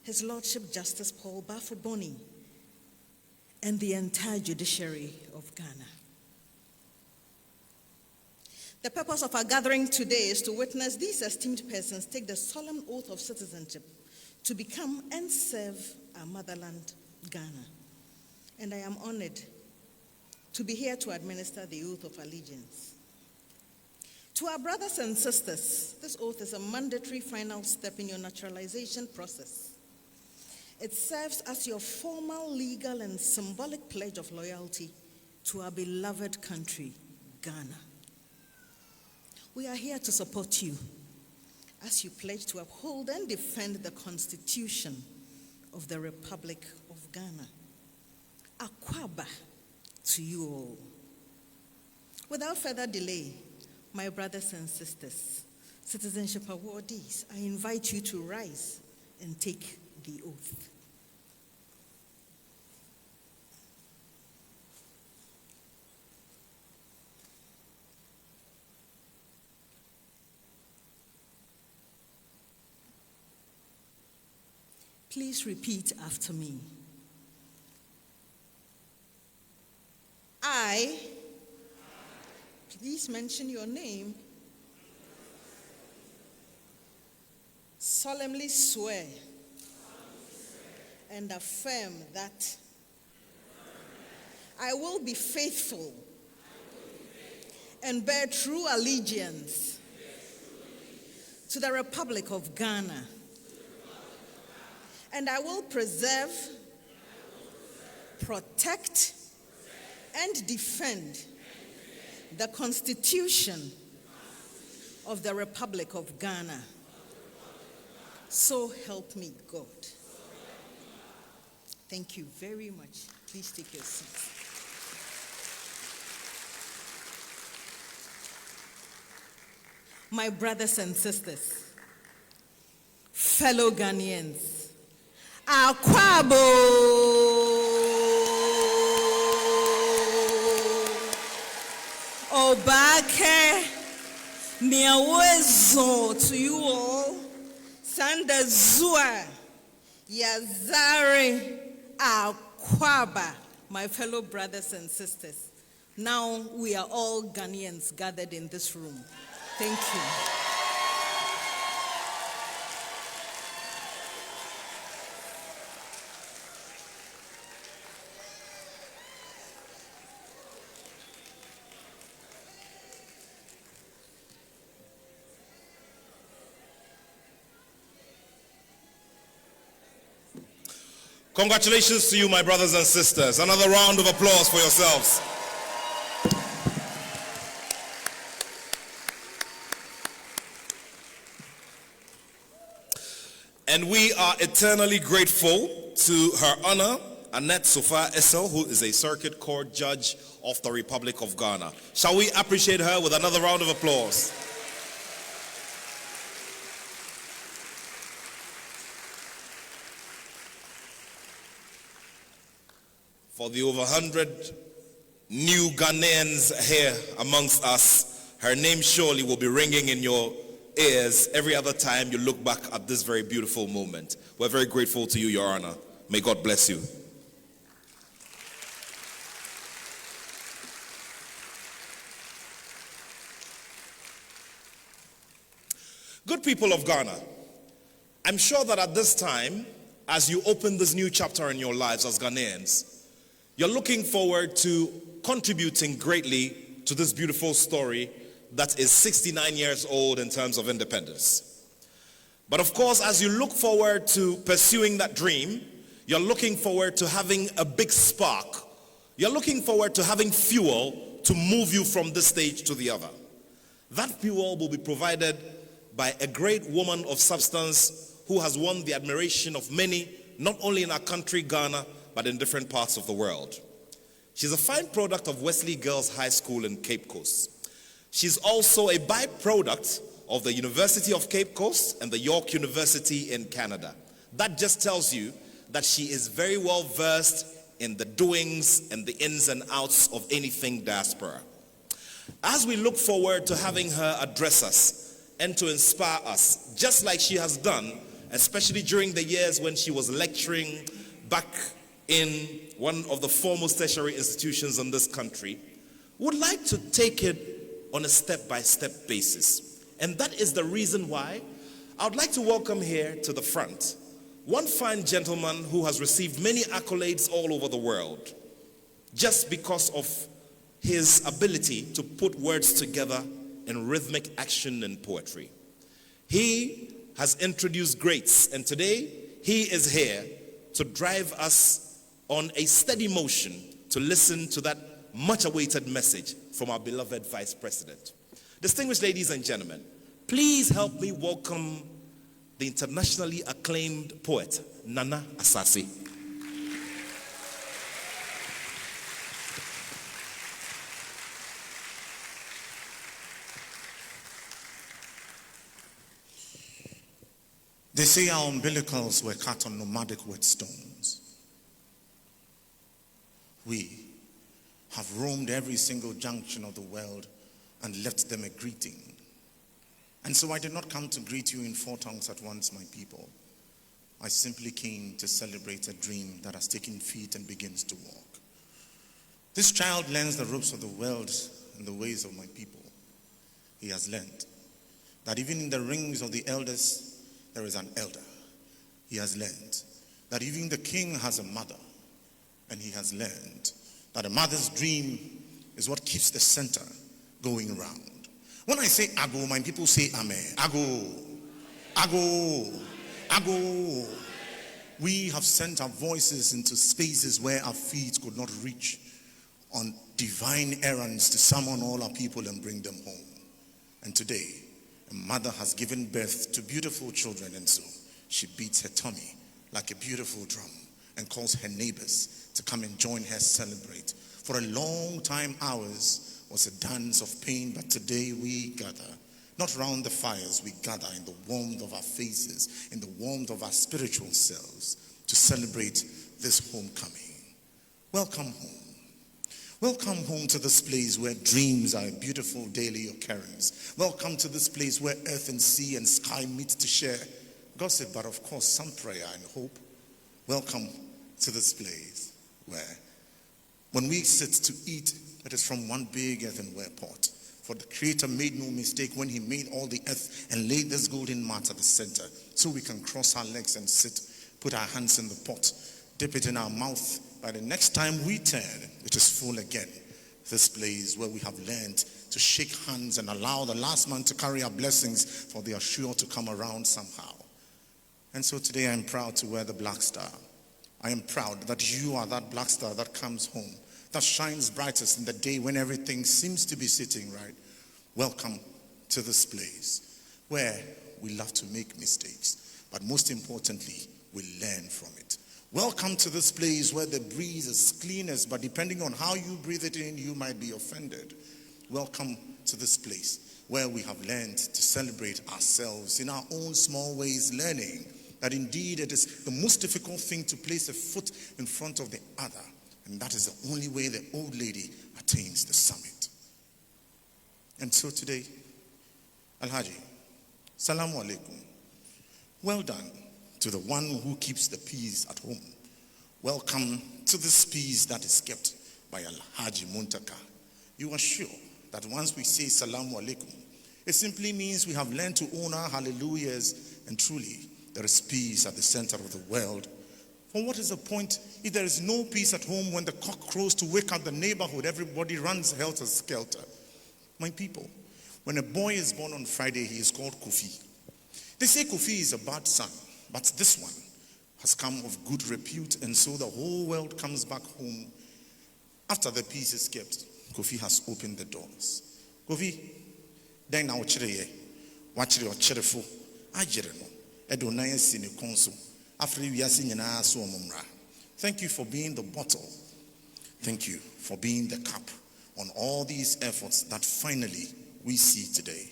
His Lordship Justice Paul Bafo-Boni, and the entire judiciary of Ghana. The purpose of our gathering today is to witness these esteemed persons take the solemn oath of citizenship to become and serve our motherland, Ghana. And I am honored to be here to administer the oath of allegiance. To our brothers and sisters, this oath is a mandatory final step in your naturalization process. It serves as your formal, legal, and symbolic pledge of loyalty to our beloved country, Ghana. We are here to support you as you pledge to uphold and defend the Constitution of the Republic of Ghana. Akwaba to you all. Without further delay, my brothers and sisters, citizenship awardees, I invite you to rise and take the oath. Please repeat after me. I, please mention your name, solemnly swear and affirm that I will be faithful and bear true allegiance to the Republic of Ghana, and I will preserve, protect, and defend the Constitution of the Republic of Ghana. So help me God. Thank you very much. Please take your seats. My brothers and sisters, fellow Ghanaians, Akwabo! Obake Miawezo to you all, Sanda Zua, Yazare Akwaba, my fellow brothers and sisters. Now we are all Ghanaians gathered in this room. Thank you. Congratulations to you, my brothers and sisters. Another round of applause for yourselves. And we are eternally grateful to Her Honor, Annette Sofa Essel, who is a Circuit Court Judge of the Republic of Ghana. Shall we appreciate her with another round of applause? For the over 100 new Ghanaians here amongst us, her name surely will be ringing in your ears every other time you look back at this very beautiful moment. We're very grateful to you, Your Honor. May God bless you. Good people of Ghana, I'm sure that at this time, as you open this new chapter in your lives as Ghanaians, You're looking forward to contributing greatly to this beautiful story that is 69 years old in terms of independence. But of course, as you look forward to pursuing that dream, you're looking forward to having a big spark. You're looking forward to having fuel to move you from this stage to the other. That fuel will be provided by a great woman of substance who has won the admiration of many, not only in our country, Ghana, but in different parts of the world. She's a fine product of Wesley Girls High School in Cape Coast. She's also a byproduct of the University of Cape Coast and the York University in Canada. That just tells you that she is very well versed in the doings and the ins and outs of anything diaspora. As we look forward to having her address us and to inspire us, just like she has done, especially during the years when she was lecturing back in one of the foremost tertiary institutions in this country, would like to take it on a step-by-step basis. And that is the reason why I would like to welcome here to the front one fine gentleman who has received many accolades all over the world just because of his ability to put words together in rhythmic action and poetry. He has introduced greats, and today he is here to drive us on a steady motion to listen to that much-awaited message from our beloved Vice President. Distinguished ladies and gentlemen, please help me welcome the internationally acclaimed poet, Nana Asase. They say our umbilicals were cut on nomadic whetstones. We have roamed every single junction of the world and left them a greeting. And so I did not come to greet you in 4 tongues at once, my people. I simply came to celebrate a dream that has taken feet and begins to walk. This child learns the ropes of the world and the ways of my people. He has learned that even in the rings of the elders, there is an elder. He has learned that even the king has a mother. And he has learned that a mother's dream is what keeps the center going round. When I say ago, my people say amen. Ago, ago, ago. We have sent our voices into spaces where our feet could not reach on divine errands to summon all our people and bring them home. And today, a mother has given birth to beautiful children, and so she beats her tummy like a beautiful drum and calls her neighbors to come and join her celebrate. For a long time, ours was a dance of pain, but today we gather, not round the fires, we gather in the warmth of our faces, in the warmth of our spiritual selves, to celebrate this homecoming. Welcome home. Welcome home to this place where dreams are a beautiful daily occurrence. Welcome to this place where earth and sea and sky meet to share gossip, but of course some prayer and hope. Welcome to this place where when we sit to eat, it is from one big earthenware pot. For the Creator made no mistake when he made all the earth and laid this golden mat at the center, so we can cross our legs and sit, put our hands in the pot, dip it in our mouth. By the next time we turn, it is full again. This place where we have learned to shake hands and allow the last man to carry our blessings, for they are sure to come around somehow. And so today I am proud to wear the black star. I am proud that you are that black star that comes home, that shines brightest in the day when everything seems to be sitting right. Welcome to this place where we love to make mistakes, but most importantly, we learn from it. Welcome to this place where the breeze is cleanest, but depending on how you breathe it in, you might be offended. Welcome to this place where we have learned to celebrate ourselves in our own small ways, learning that indeed it is the most difficult thing to place a foot in front of the other. And that is the only way the old lady attains the summit. And so today, Alhaji, Salamu Alaikum. Well done to the one who keeps the peace at home. Welcome to this peace that is kept by Alhaji Muntaka. You are sure that once we say Salamu Alaikum, it simply means we have learned to own our hallelujahs, and truly there is peace at the center of the world For what is the point if there is no peace at home when the cock crows to wake up the neighborhood? Everybody runs helter-skelter. My people, when a boy is born on Friday, he is called Kofi. They say Kofi is a bad son, but this one has come of good repute, and so the whole world comes back home. After the peace is kept, Kofi has opened the doors. Kofi, then now watch your cherifo, Ajereno, Edonaya Sini Consul, after we are singing so mumra. Thank you for being the bottle. Thank you for being the cup on all these efforts that finally we see today.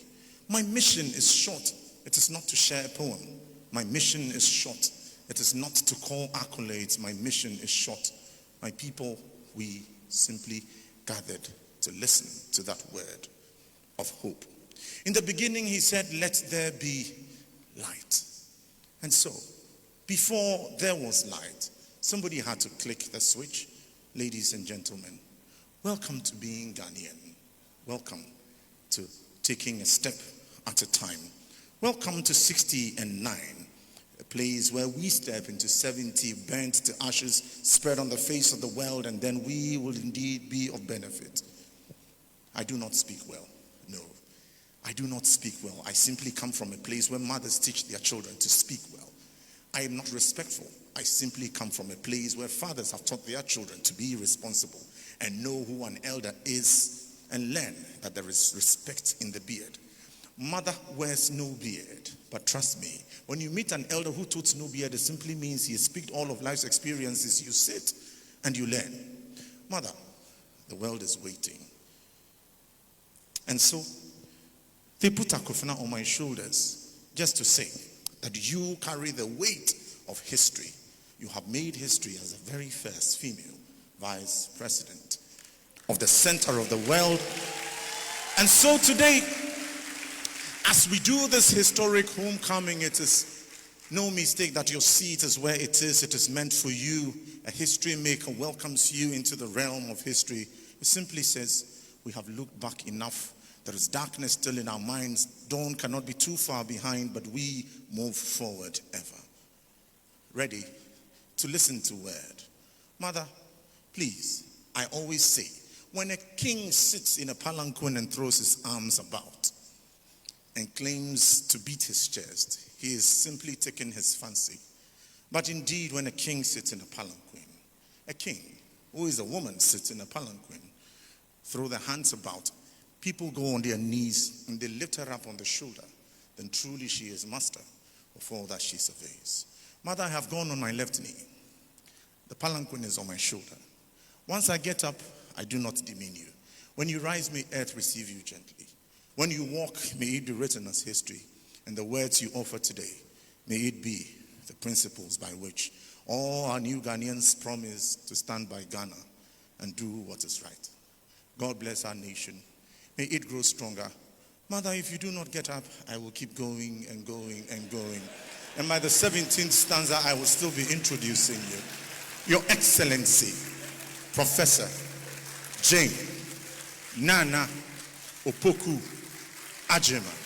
My mission is short. It is not to share a poem. My mission is short. It is not to call accolades. My mission is short. My people, we simply gathered to listen to that word of hope. In the beginning, he said, let there be light. And so, before there was light, somebody had to click the switch. Ladies and gentlemen, welcome to being Ghanaian. Welcome to taking a step at a time. Welcome to 60 and 9, a place where we step into 70, burnt to ashes, spread on the face of the world, and then we will indeed be of benefit. I do not speak well. No, I do not speak well. I simply come from a place where mothers teach their children to speak well. I am not respectful. I simply come from a place where fathers have taught their children to be responsible and know who an elder is and learn that there is respect in the beard. Mother wears no beard, but trust me, when you meet an elder who totes no beard, it simply means he has speaked all of life's experiences. You sit and you learn. Mother, the world is waiting. And so, they put Akufina on my shoulders just to say that you carry the weight of history. You have made history as the very first female vice president of the center of the world. And so today, as we do this historic homecoming, it is no mistake that your seat is where it is. It is meant for you. A history maker welcomes you into the realm of history. It simply says, we have looked back enough. There is darkness still in our minds. Dawn cannot be too far behind, but we move forward ever. Ready to listen to word. Mother, please, I always say, when a king sits in a palanquin and throws his arms about and claims to beat his chest, he is simply taking his fancy. But indeed, when a king sits in a palanquin, a king who is a woman sits in a palanquin, throw their hands about, people go on their knees and they lift her up on the shoulder, then truly she is master of all that she surveys. Mother, I have gone on my left knee. The palanquin is on my shoulder. Once I get up, I do not demean you. When you rise, may earth receive you gently. When you walk, may it be written as history. And the words you offer today, may it be the principles by which all our new Ghanaians promise to stand by Ghana and do what is right. God bless our nation. May it grow stronger. Mother, if you do not get up, I will keep going and going and going. And by the 17th stanza, I will still be introducing you. Your Excellency, Professor Jane Nana Opoku Ajima.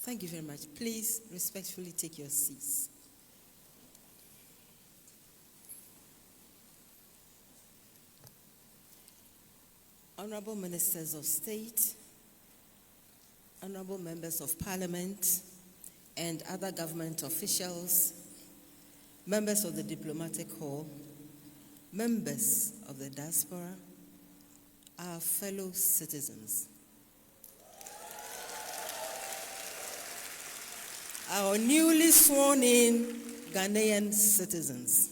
Thank you very much. Please respectfully take your seats. Honorable Ministers of State, honorable members of Parliament, and other government officials, members of the diplomatic corps, members of the diaspora, our fellow citizens. Our newly sworn in Ghanaian citizens.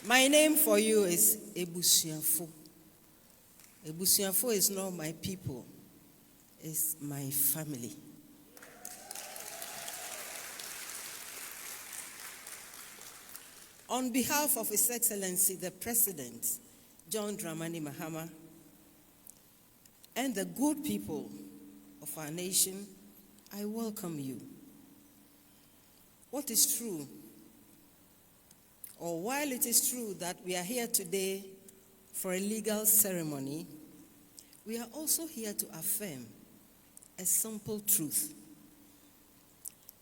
My name for you is Ebusianfo. Ebusianfo is not my people. is my family. On behalf of His Excellency the President, John Dramani Mahama, and the good people of our nation, I welcome you. What is true, or while it is true that we are here today for a legal ceremony, we are also here to affirm a simple truth,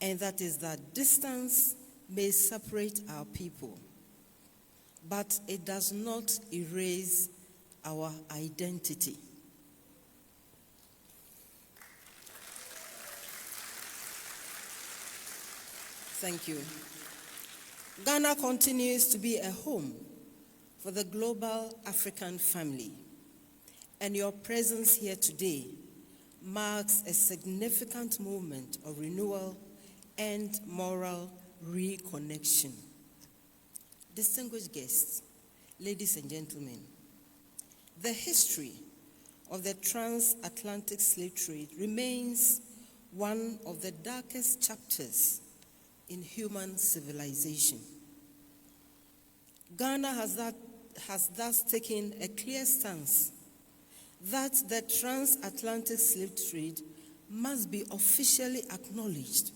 and that is that distance may separate our people, but it does not erase our identity. Thank you. Ghana continues to be a home for the global African family, and your presence here today marks a significant moment of renewal and moral reconnection. Distinguished guests, ladies and gentlemen, the history of the transatlantic slave trade remains one of the darkest chapters in human civilization. Ghana has thus taken a clear stance that the transatlantic slave trade must be officially acknowledged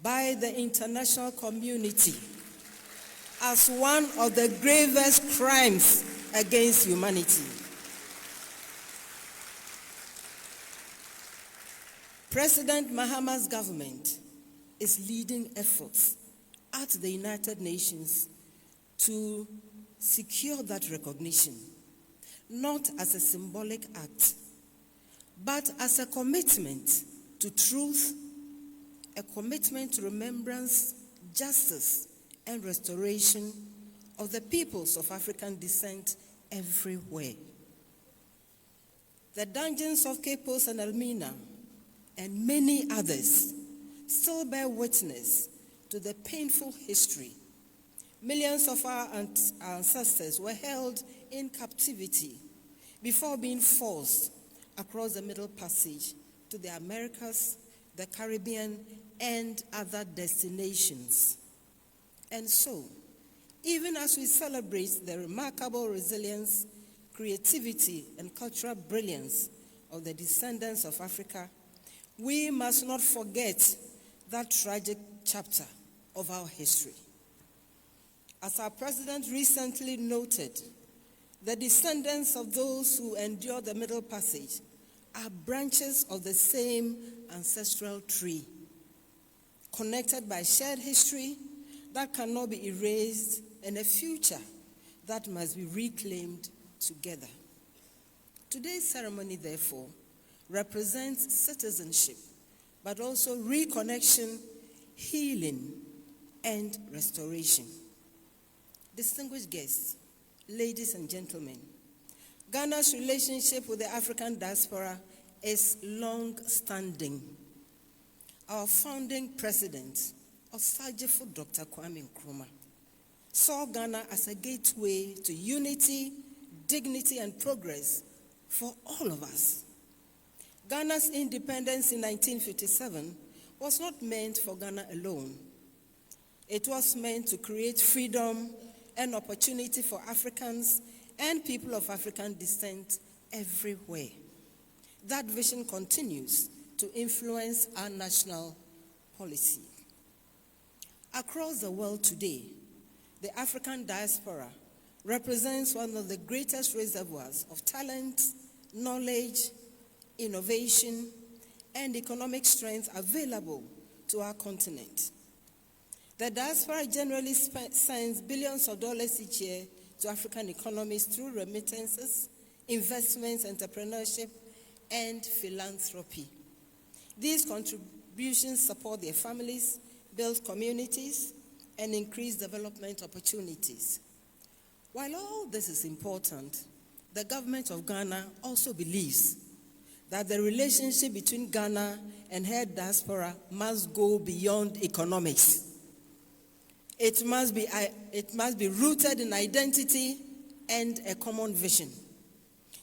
by the international community as one of the gravest crimes against humanity. President Mahama's government is leading efforts at the United Nations to secure that recognition, not as a symbolic act, but as a commitment to truth, a commitment to remembrance, justice, and restoration of the peoples of African descent everywhere. The dungeons of Cape Coast and Elmina and many others still bear witness to the painful history. Millions of our ancestors were held in captivity before being forced across the Middle Passage to the Americas, the Caribbean, and other destinations. And so, even as we celebrate the remarkable resilience, creativity, and cultural brilliance of the descendants of Africa, we must not forget that tragic chapter of our history. As our president recently noted, the descendants of those who endured the Middle Passage are branches of the same ancestral tree, connected by shared history that cannot be erased, and a future that must be reclaimed together. Today's ceremony, therefore, represents citizenship, but also reconnection, healing, and restoration. Distinguished guests, ladies and gentlemen, Ghana's relationship with the African diaspora is long-standing. Our founding president, Osajifo Dr. Kwame Nkrumah, saw Ghana as a gateway to unity, dignity, and progress for all of us. Ghana's independence in 1957 was not meant for Ghana alone. It was meant to create freedom and opportunity for Africans and people of African descent everywhere. That vision continues to influence our national policy. Across the world today, the African diaspora represents one of the greatest reservoirs of talent, knowledge, innovation, and economic strength available to our continent. The diaspora generally sends billions of dollars each year to African economies through remittances, investments, entrepreneurship, and philanthropy. These contributions support their families, build communities, and increase development opportunities. While all this is important, the government of Ghana also believes that the relationship between Ghana and her diaspora must go beyond economics. It must be rooted in identity and a common vision.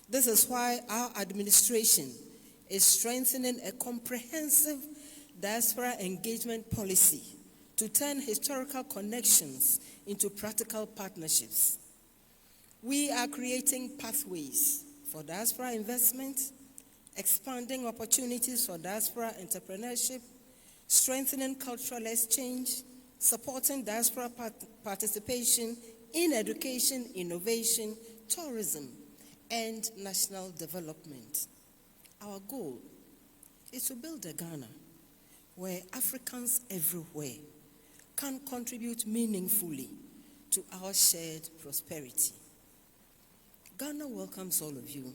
This is why our administration is strengthening a comprehensive diaspora engagement policy to turn historical connections into practical partnerships. We are creating pathways for diaspora investment, expanding opportunities for diaspora entrepreneurship, strengthening cultural exchange, supporting diaspora participation in education, innovation, tourism, and national development. Our goal is to build a Ghana where Africans everywhere can contribute meaningfully to our shared prosperity. Ghana welcomes all of you,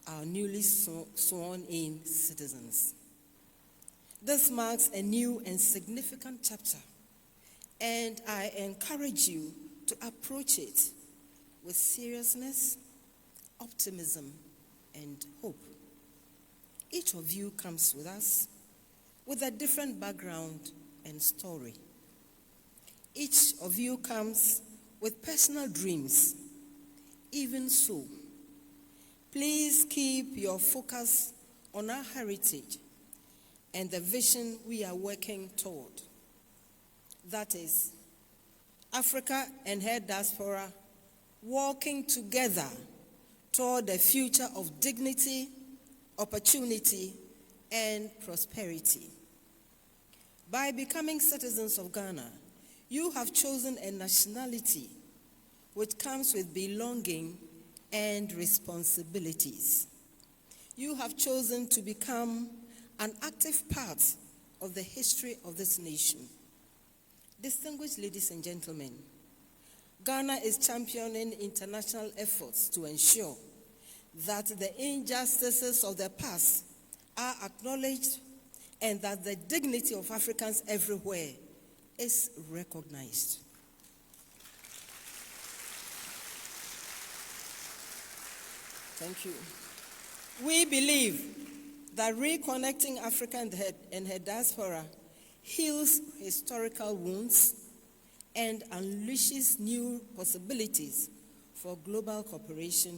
our newly sworn-in citizens. This marks a new and significant chapter, and I encourage you to approach it with seriousness, optimism, and hope. Each of you comes with us with a different background and story. Each of you comes with personal dreams. Even so, please keep your focus on our heritage and the vision we are working toward. That is, Africa and her diaspora working together toward a future of dignity, opportunity, and prosperity. By becoming citizens of Ghana, you have chosen a nationality which comes with belonging and responsibilities. You have chosen to become an active part of the history of this nation. Distinguished ladies and gentlemen, Ghana is championing international efforts to ensure that the injustices of the past are acknowledged and that the dignity of Africans everywhere is recognized. Thank you. We believe that reconnecting Africa and her diaspora heals historical wounds and unleashes new possibilities for global cooperation,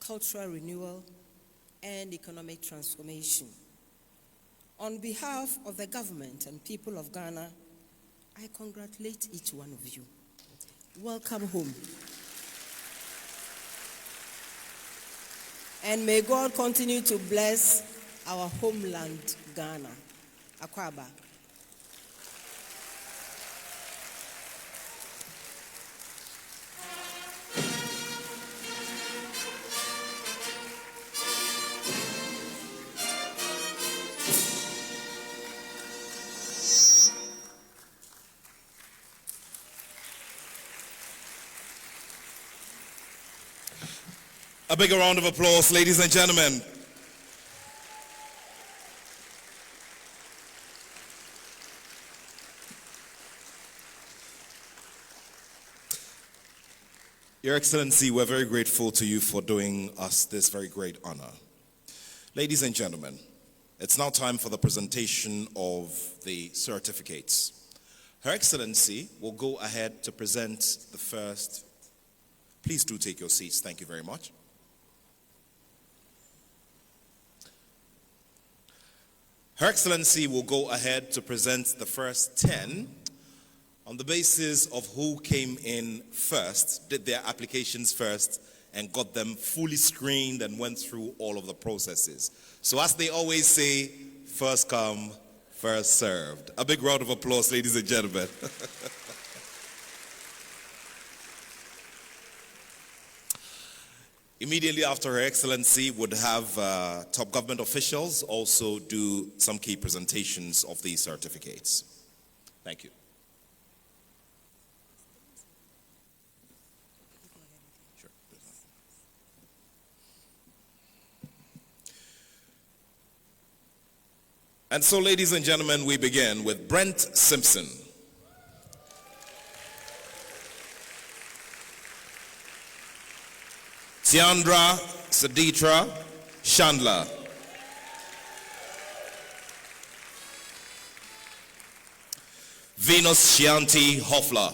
cultural renewal, and economic transformation. On behalf of the government and people of Ghana, I congratulate each one of you. Welcome home. And may God continue to bless our homeland, Ghana. Akwaba. A bigger round of applause, ladies and gentlemen. Your Excellency, we're very grateful to you for doing us this very great honor. Ladies and gentlemen, it's now time for the presentation of the certificates. Her Excellency will go ahead to present the first. Please do take your seats. Thank you very much. Her Excellency will go ahead to present the first 10 on the basis of who came in first, did their applications first, and got them fully screened and went through all of the processes. So as they always say, first come, first served. A big round of applause, ladies and gentlemen. Immediately after Her Excellency would have top government officials also do some key presentations of these certificates. Thank you. Sure. And so, ladies and gentlemen, we begin with Brent Simpson. Tiandra Saditra Chandler. Venus Shanti Hoffler.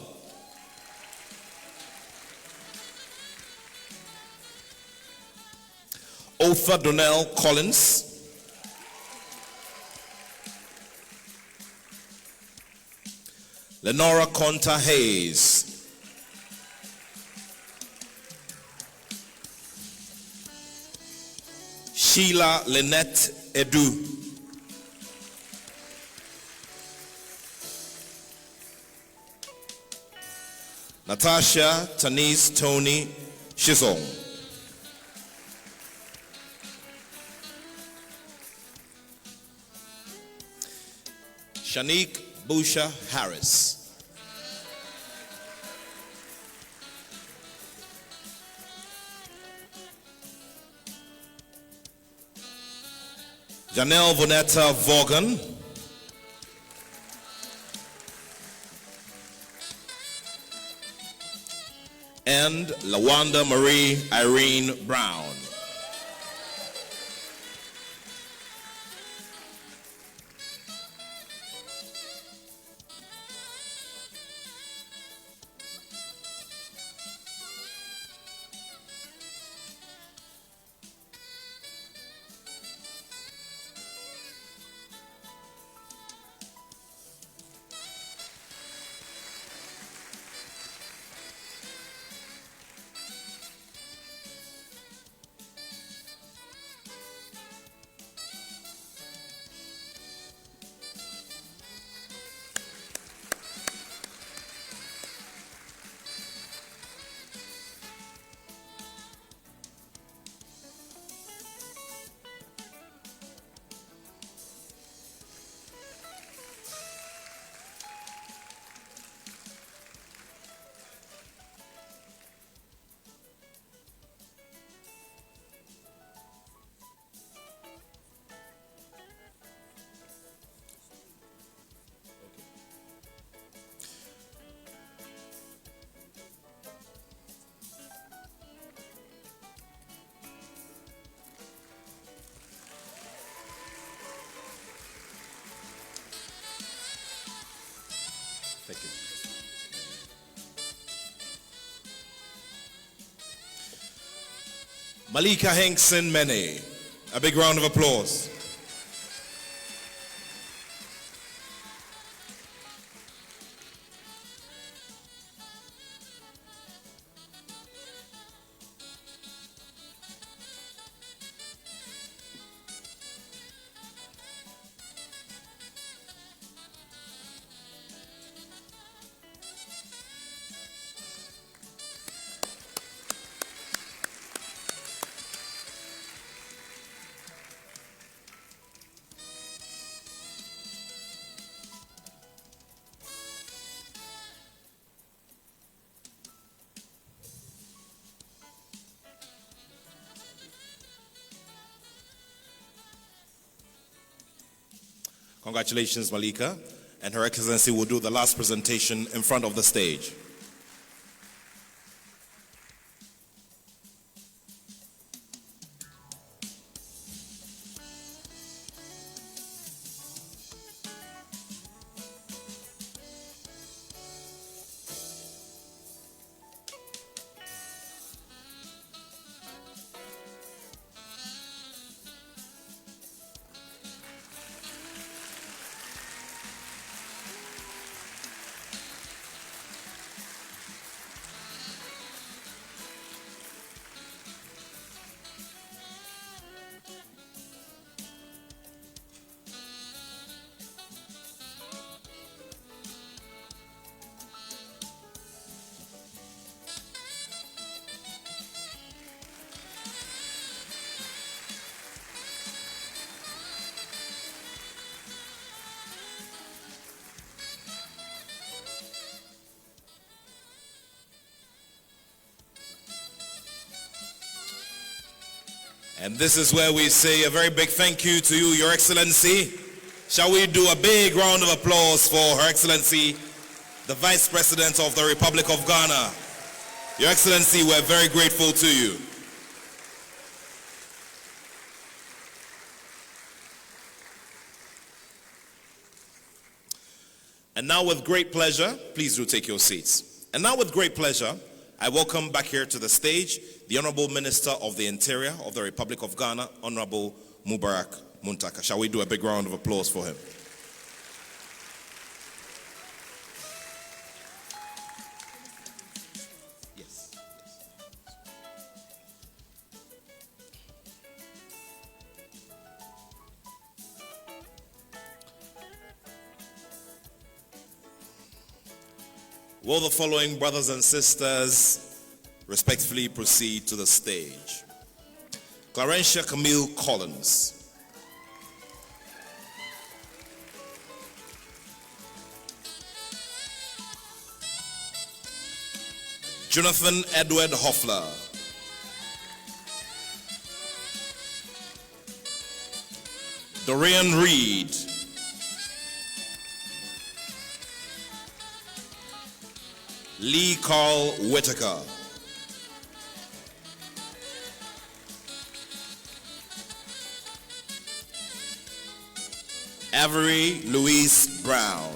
Otha Donnell Collins, Lenora Conta Hayes, Sheila Lynette Edu, Natasha Tanis Tony Shizong, Shanique Busha Harris, Janelle Vonetta Vaughan, and Lawanda Marie Irene Brown. Thank you. Malika Hankson Mene. A big round of applause. Congratulations, Malika. And Her Excellency will do the last presentation in front of the stage. And this is where we say a very big thank you to you, Your Excellency. Shall we do a big round of applause for Her Excellency, the Vice President of the Republic of Ghana. Your Excellency, we're very grateful to you. And now with great pleasure, please do take your seats. And now with great pleasure, I welcome back here to the stage the Honorable Minister of the Interior of the Republic of Ghana, Honorable Mubarak Muntaka. Shall we do a big round of applause for him? Will the following brothers and sisters respectfully proceed to the stage? Clarentia Camille Collins. Jonathan Edward Hoffler. Dorian Reed. Lee Carl Whitaker. Avery Louise Brown.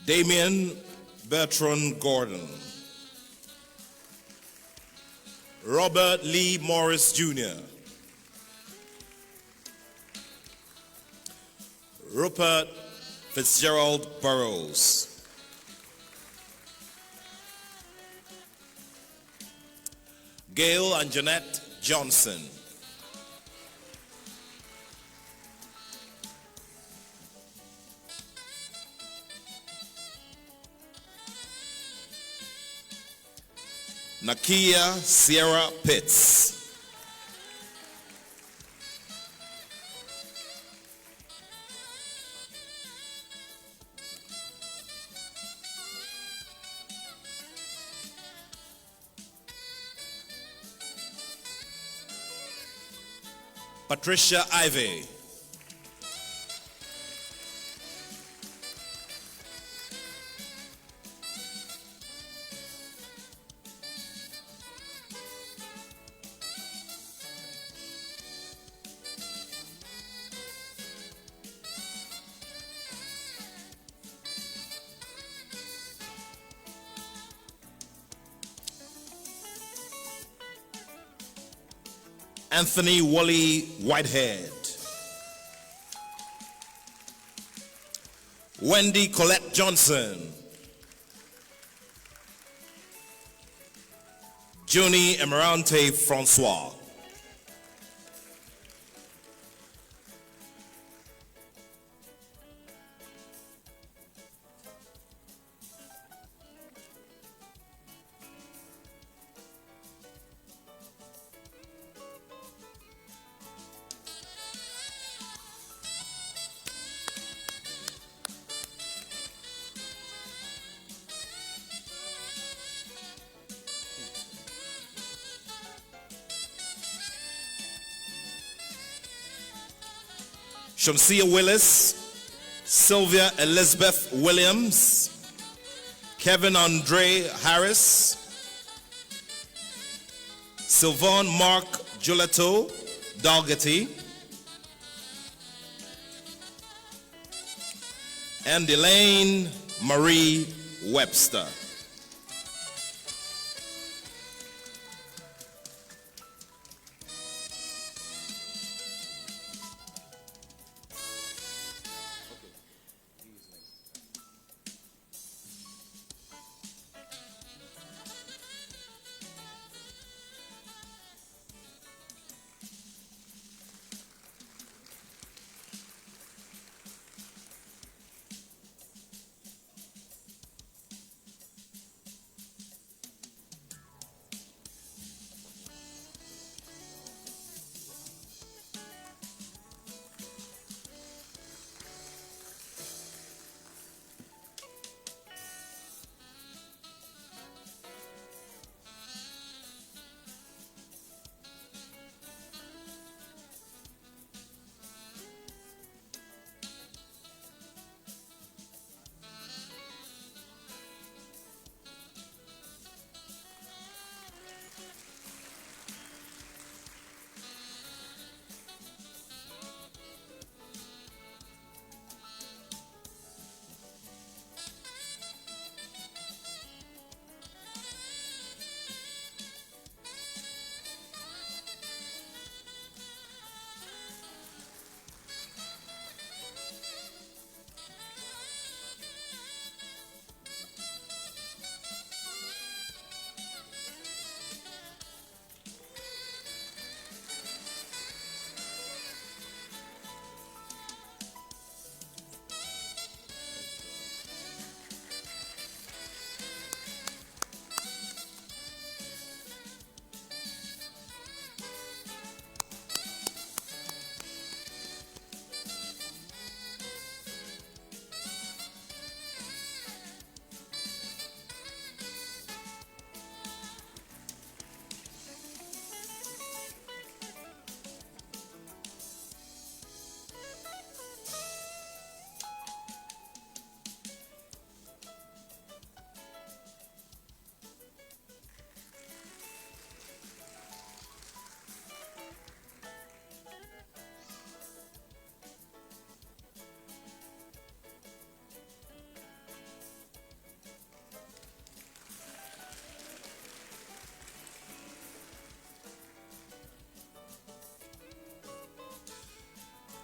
Damian Bertrand Gordon. Robert Lee Morris Jr. Rupert Fitzgerald Burrows. Gail and Jeanette Johnson. Nakia Sierra Pitts. Patricia Ivey. Anthony Wally Whitehead. Wendy Colette Johnson. Joni Emerante Francois. Shamsia Willis, Sylvia Elizabeth Williams, Kevin Andre Harris, Sylvan Mark Giuletto Dalgety, and Elaine Marie Webster.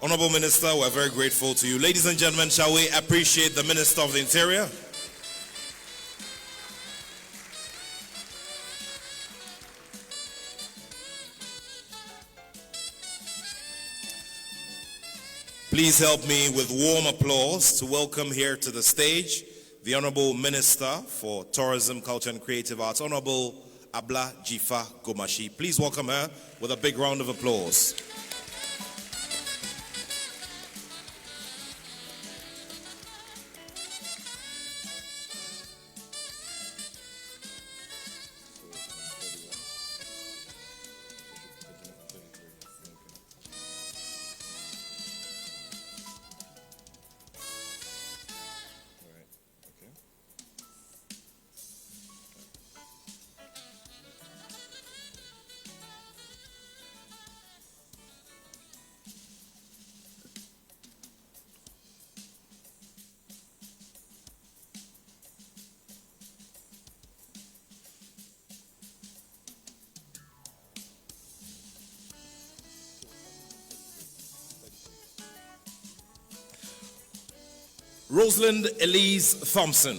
Honorable Minister, we're very grateful to you. Ladies and gentlemen, shall we appreciate the Minister of the Interior? Please help me with warm applause to welcome here to the stage the Honorable Minister for Tourism, Culture and Creative Arts, Honorable Abla Jifa Gomashi. Please welcome her with a big round of applause. Rosalind Elise Thompson.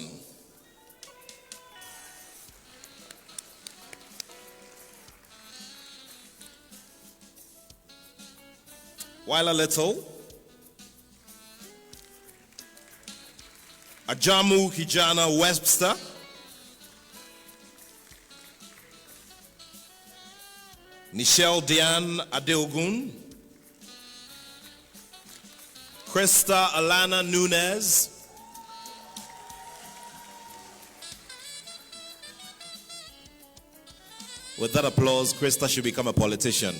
While a little, Ajamu Kijana Webster. Nichelle Diane Adeogun. Krista Alana Nunez. With that applause, Krista should become a politician.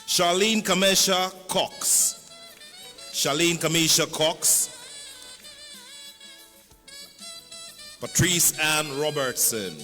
Charlene Kamesha Cox. Charlene Kamisha Cox. Patrice Ann Robertson.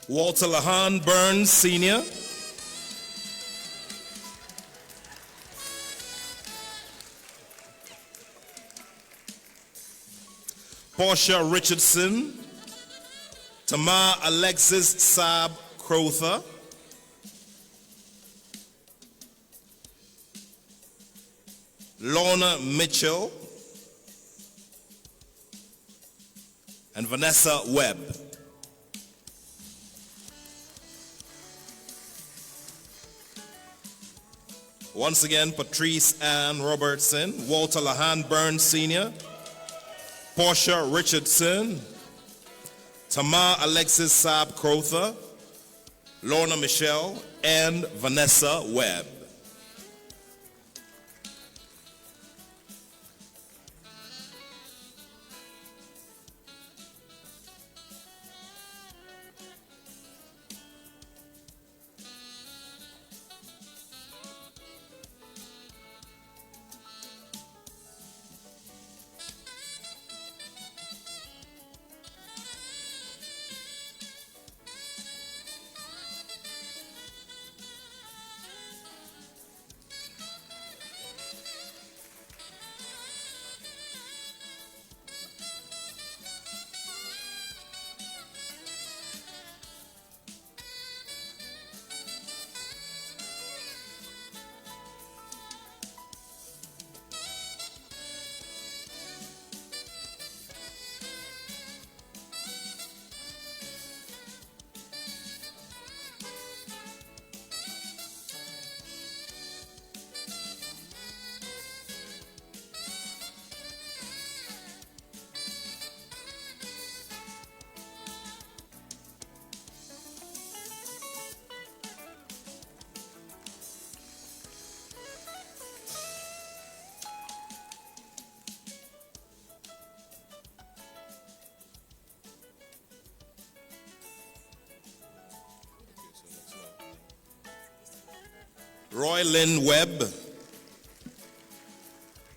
Walter Lahan Burns Sr. Portia Richardson. Tamar Alexis Saab Crowther. Lorna Mitchell. And Vanessa Webb. Once again, Patrice Ann Robertson, Walter Lahan Burns Sr., Portia Richardson, Tamar Alexis Saab Crowther, Lorna Michelle, and Vanessa Webb. Roy Lynn Webb,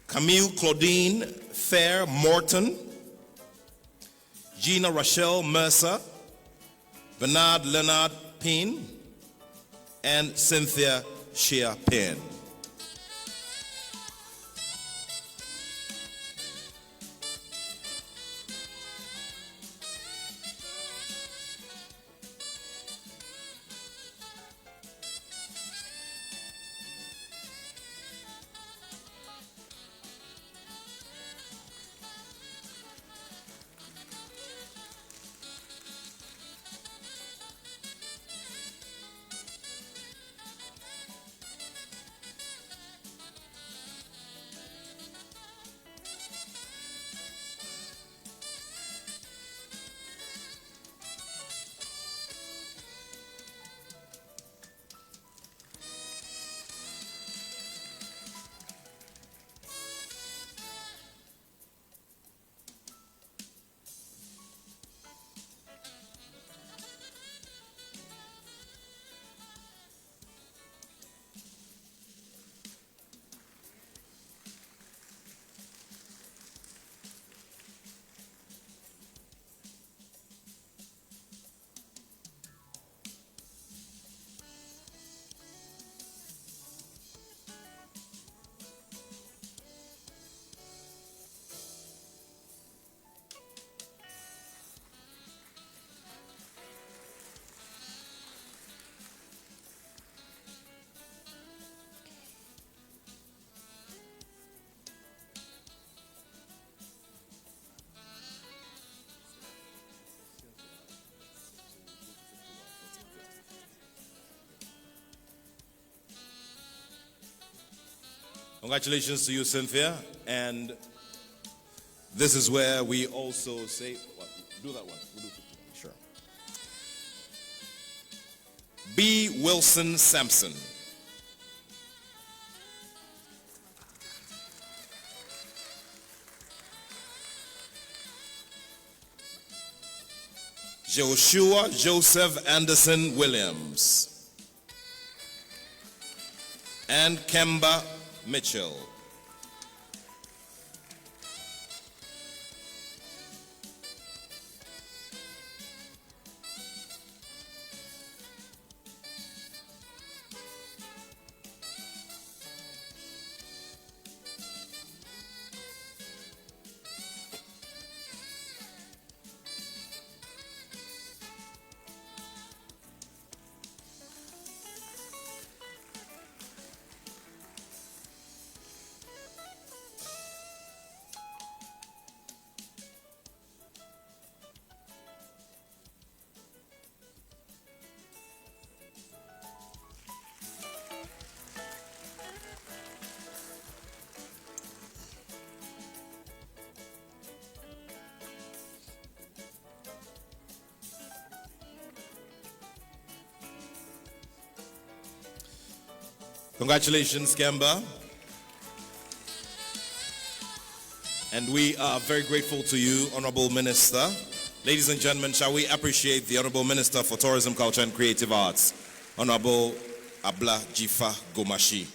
Camille Claudine Fair Morton, Gina Rochelle Mercer, Bernard Leonard Payne, and Cynthia Shea Payne. Congratulations to you, Cynthia. And this is where we also say, what, do that one. We'll do 51, sure. B. Wilson Sampson. Joshua Joseph Anderson Williams. And Kemba Mitchell. Congratulations, Kemba. And we are very grateful to you, Honorable Minister. Ladies and gentlemen, shall we appreciate the Honorable Minister for Tourism, Culture and Creative Arts, Honorable Abla Jifa Gomashi.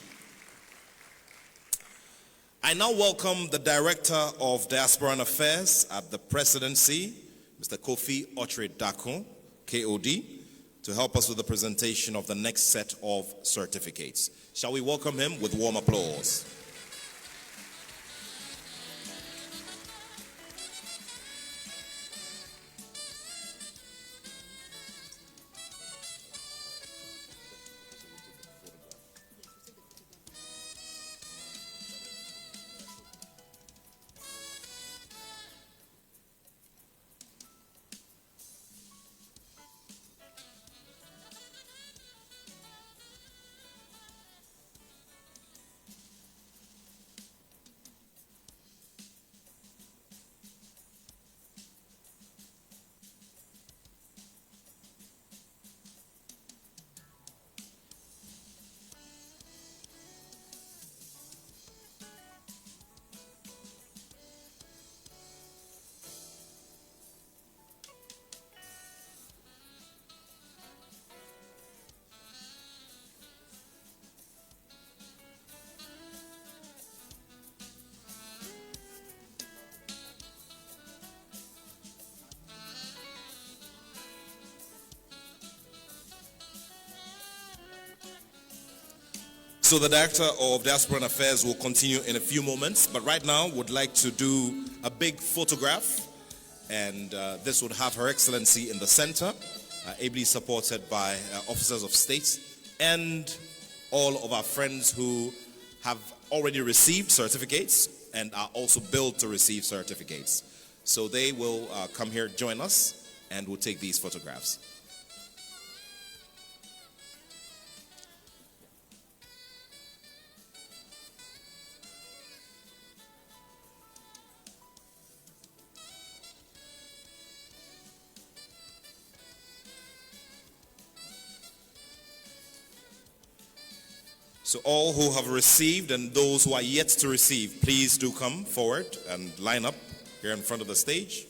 I now welcome the Director of Diaspora and Affairs at the Presidency, Mr. Kofi Otre-Dakun, KOD, to help us with the presentation of the next set of certificates. Shall we welcome him with warm applause? So the Director of Diaspora and Affairs will continue in a few moments, but right now would like to do a big photograph, and this would have Her Excellency in the center, ably supported by officers of state and all of our friends who have already received certificates and are also billed to receive certificates. So they will come here, join us, and we'll take these photographs. So all who have received and those who are yet to receive, please do come forward and line up here in front of the stage.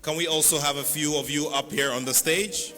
Can we also have a few of you up here on the stage?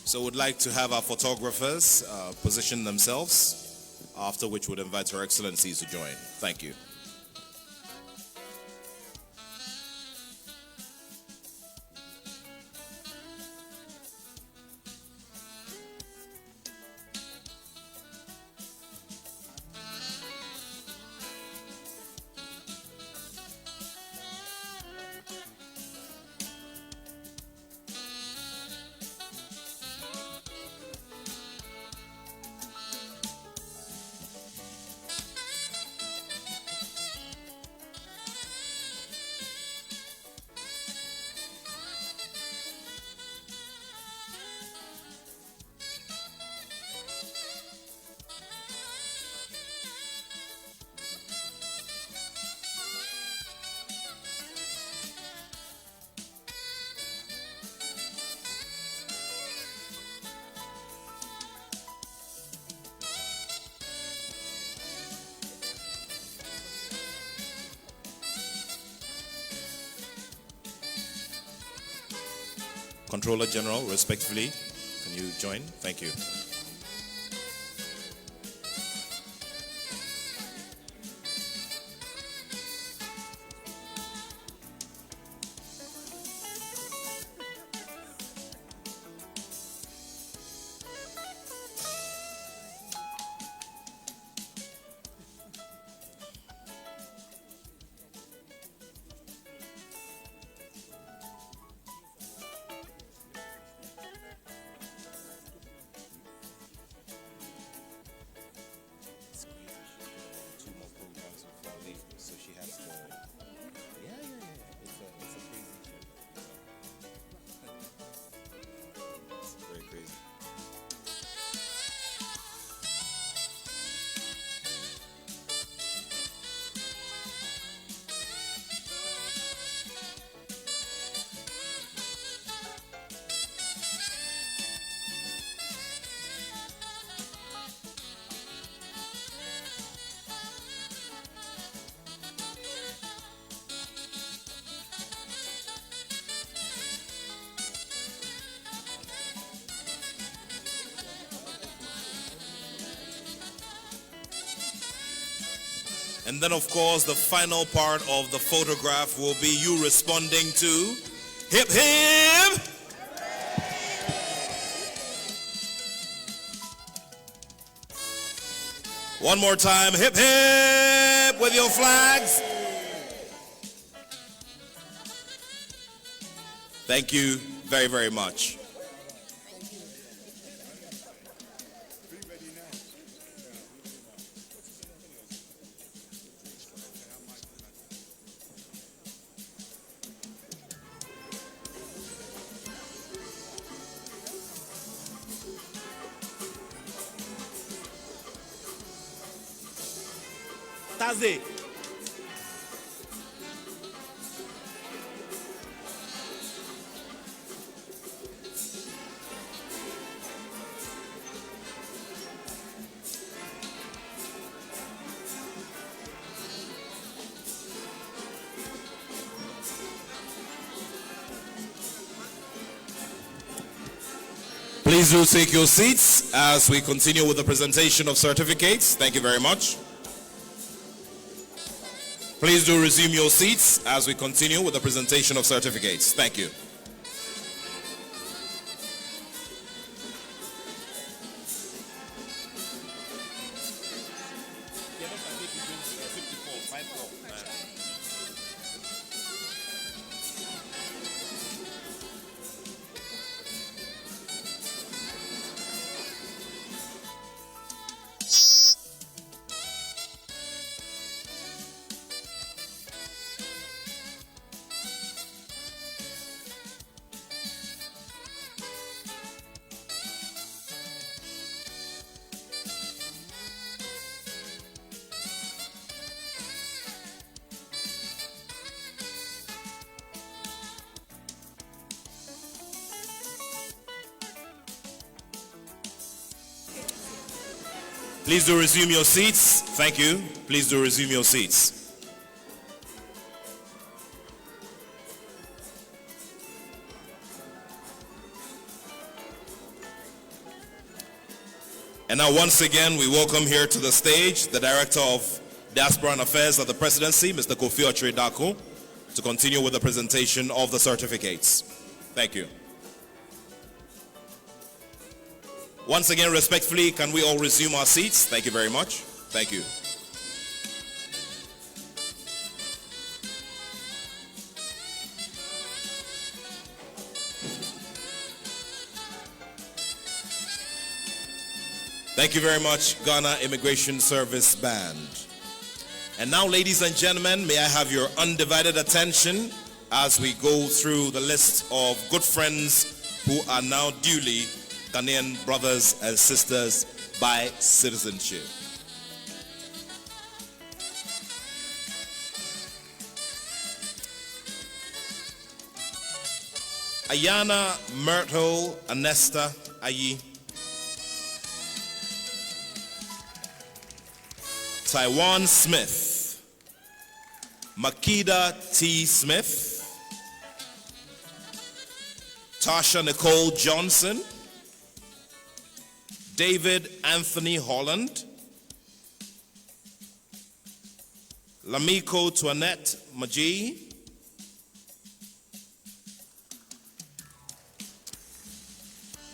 So we'd like to have our photographers position themselves, after which we'd invite Her Excellencies to join. Thank you. Controller General, respectfully, can you join? Thank you. And then, of course, the final part of the photograph will be you responding to hip hip. One more time, hip hip with your flags. Thank you very, very much. Thursday. Please do take your seats as we continue with the presentation of certificates. Thank you very much. Please do resume your seats as we continue with the presentation of certificates. Thank you. Please do resume your seats. Thank you. Please do resume your seats. And now once again, we welcome here to the stage the Director of Diaspora and Affairs at the Presidency, Mr. Kofi Ochre-Daku, to continue with the presentation of the certificates. Thank you. Once again, respectfully, can we all resume our seats? Thank you very much. Thank you. Thank you very much, Ghana Immigration Service Band. And now, ladies and gentlemen, may I have your undivided attention as we go through the list of good friends who are now duly Ghanaian brothers and sisters by citizenship. Ayana Myrtle Anesta Ayi. Taiwan Smith. Makeda T. Smith. Tasha Nicole Johnson. David Anthony Holland, Lamiko Tuanette Maji,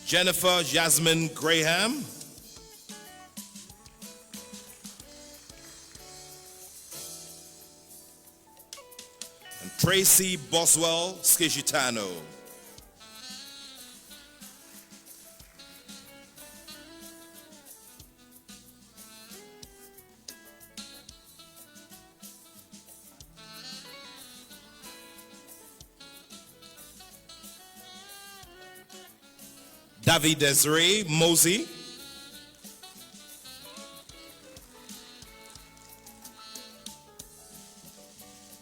Jennifer Jasmine Graham, and Tracy Boswell Skishitano. David Desiree Mosey,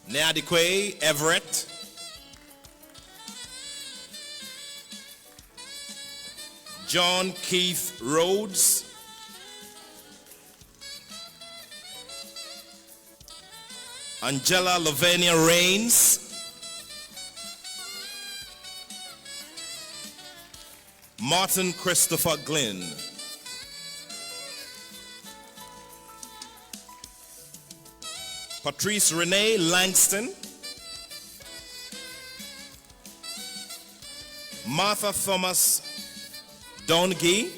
Neadikwe Everett, John Keith Rhodes, Angela Lavinia Rains, Martin Christopher Glynn, Patrice Renee Langston, Martha Thomas Dongi,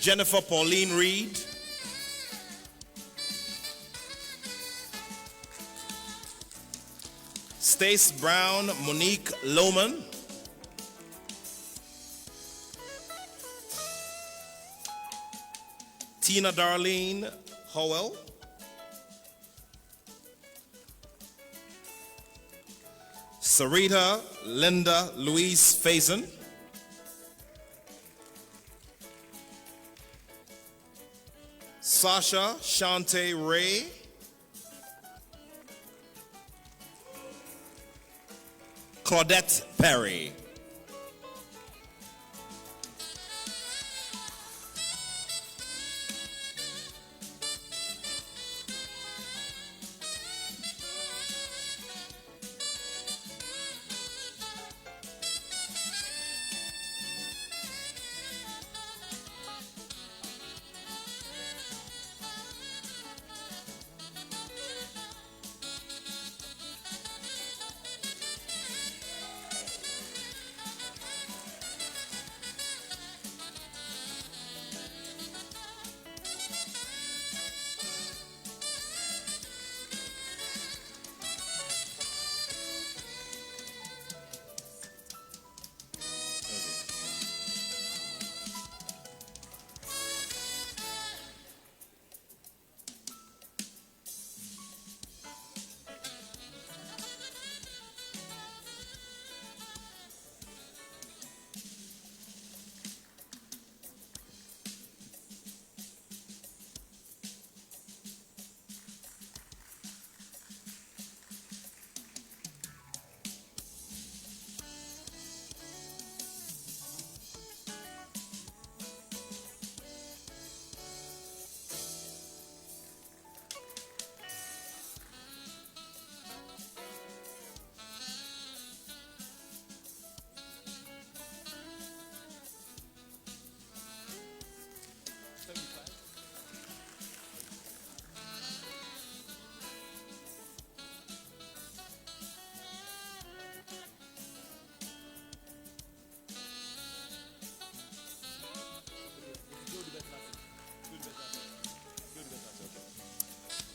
Jennifer Pauline Reed, Stace Brown Monique Lohman, Tina Darlene Howell, Sarita Linda Louise Faison, Sasha Shante Ray, Claudette Perry,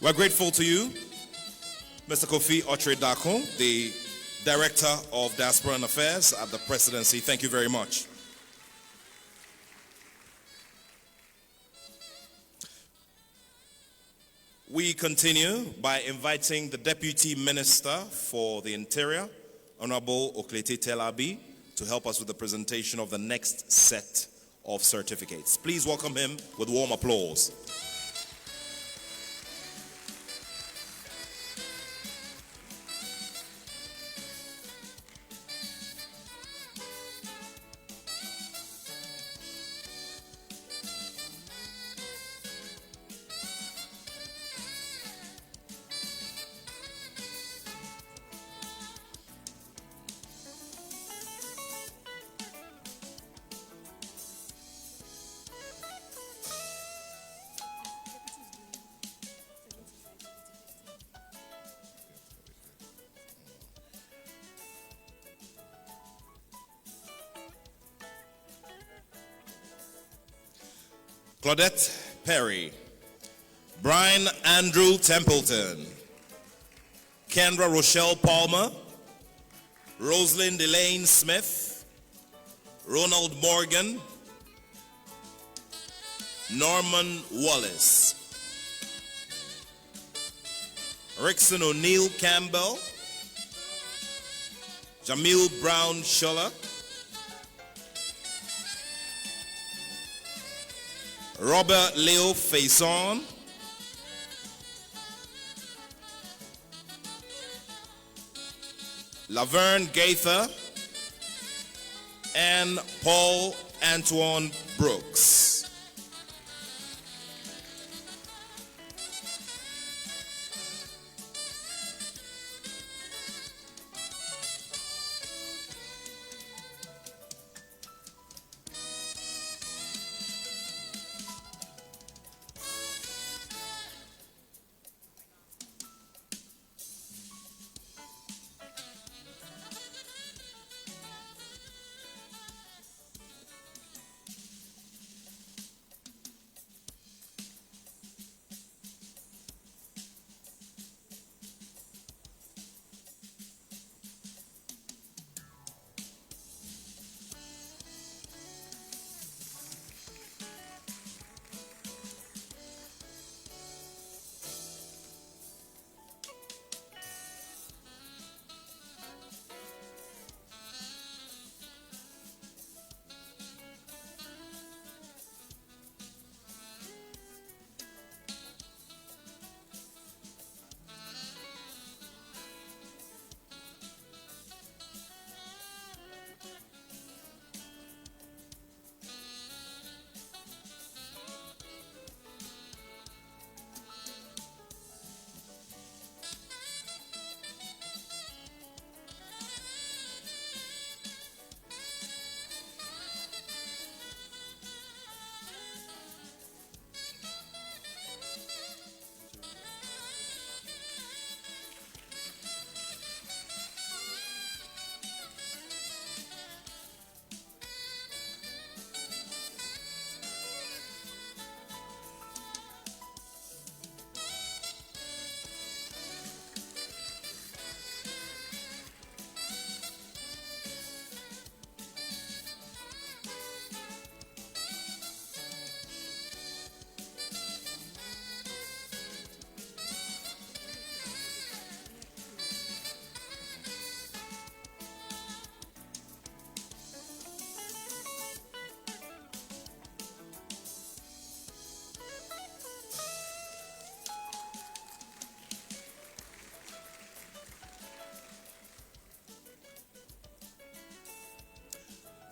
We're grateful to you, Mr. Kofi Otre-Dakun, the Director of Diaspora and Affairs at the Presidency. Thank you very much. We continue by inviting the Deputy Minister for the Interior, Honorable Oklete Telabi, to help us with the presentation of the next set of certificates. Please welcome him with warm applause. Claudette Perry, Brian Andrew Templeton, Kendra Rochelle Palmer, Rosalind Elaine Smith, Ronald Morgan, Norman Wallace, Rickson O'Neill Campbell, Jamil Brown Shuller, Robert Leo Faison, Laverne Gaither, and Paul Antoine Brooks.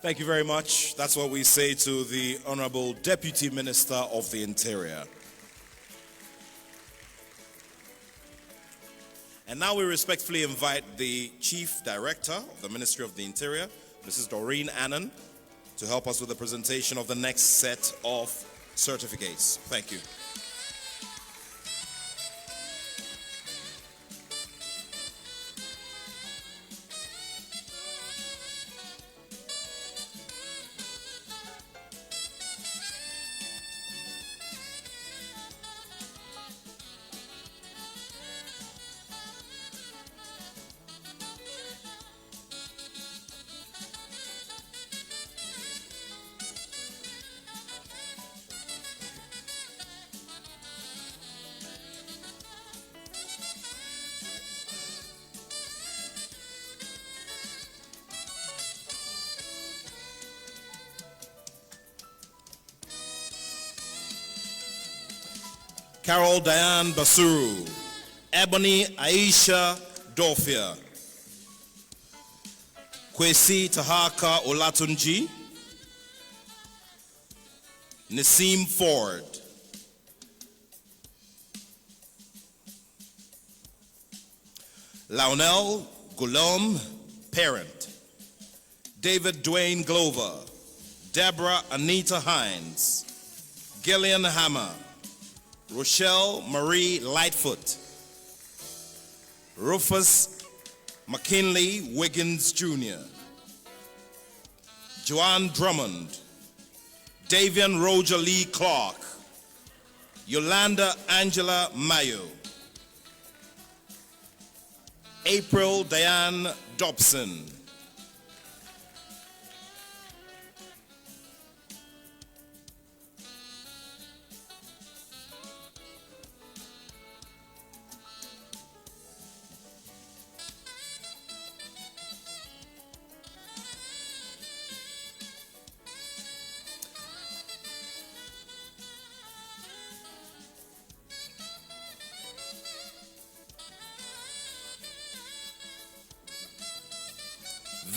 Thank you very much. That's what we say to the Honorable Deputy Minister of the Interior. And now we respectfully invite the Chief Director of the Ministry of the Interior, Mrs. Doreen Annan, to help us with the presentation of the next set of certificates. Thank you. Carol Diane Basuru, Ebony Aisha Dofia, Kwesi Tahaka Olatunji, Nassim Ford, Launel Gulom, parent, David Dwayne Glover, Deborah Anita Hines, Gillian Hammer, Rochelle Marie Lightfoot, Rufus McKinley Wiggins Jr., Joanne Drummond, Davian Roger Lee Clark, Yolanda Angela Mayo, April Diane Dobson,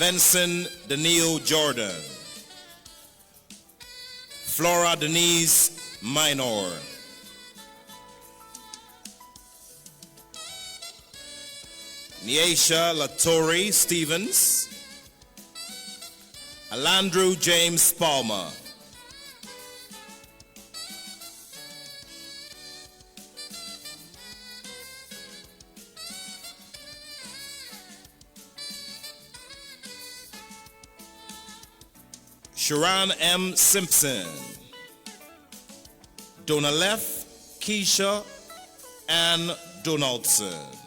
Vincent Daniel Jordan, Flora Denise Minor, Niesha Latori Stevens, Alandrew James Palmer, Sharon M. Simpson, Donalef Keisha Ann Donaldson.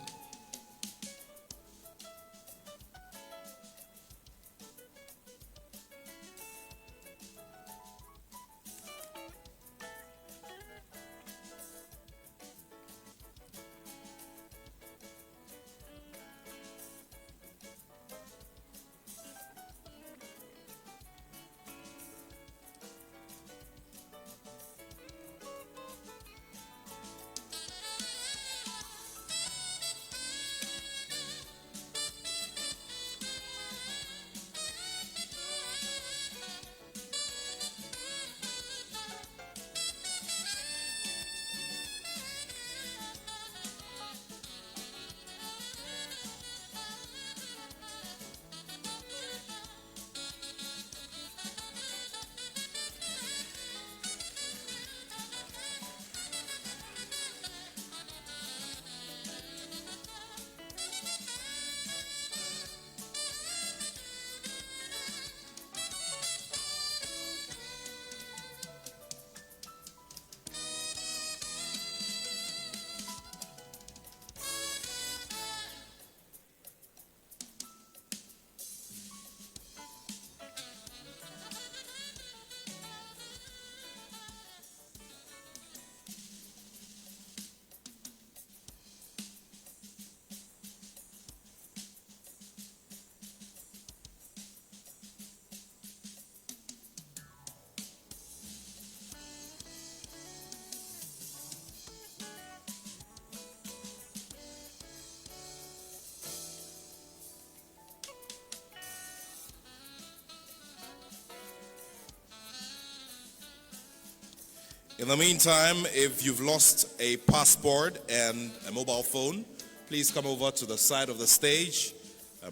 In the meantime, if you've lost a passport and a mobile phone, please come over to the side of the stage,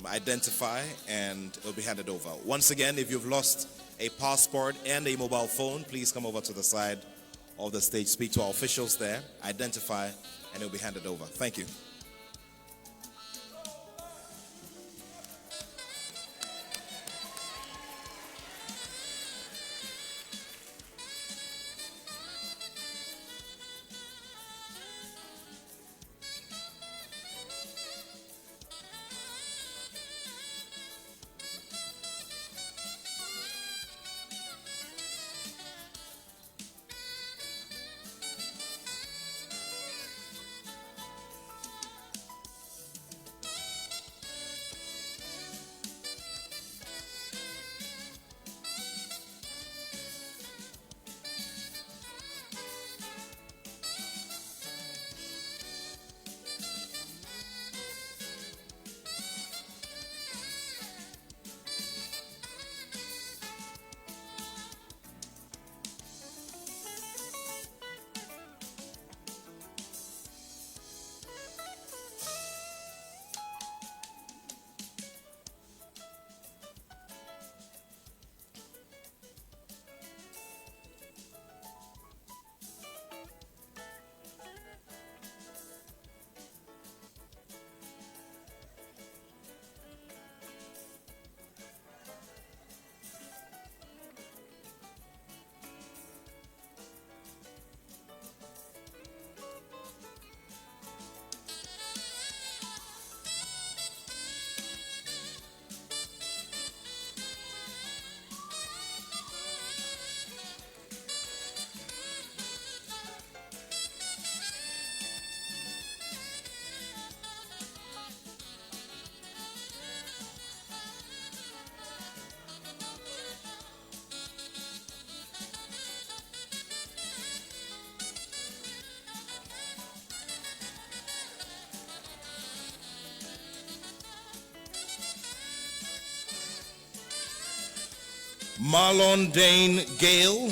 identify, and it'll be handed over. Once again, if you've lost a passport and a mobile phone, please come over to the side of the stage, speak to our officials there, identify, and it'll be handed over. Thank you. Marlon Dane Gale,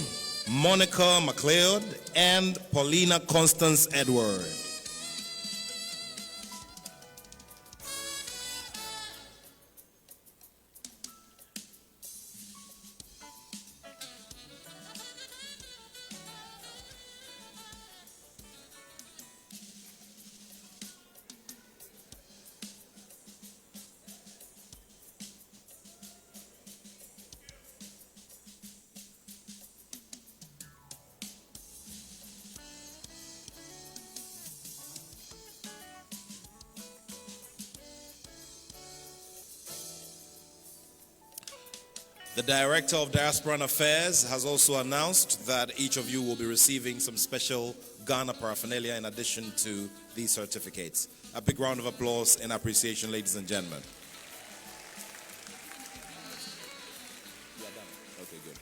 Monica McLeod, and Paulina Constance Edward. The Director of Diaspora and Affairs has also announced that each of you will be receiving some special Ghana paraphernalia in addition to these certificates. A big round of applause in appreciation, ladies and gentlemen. You are done. Okay, good.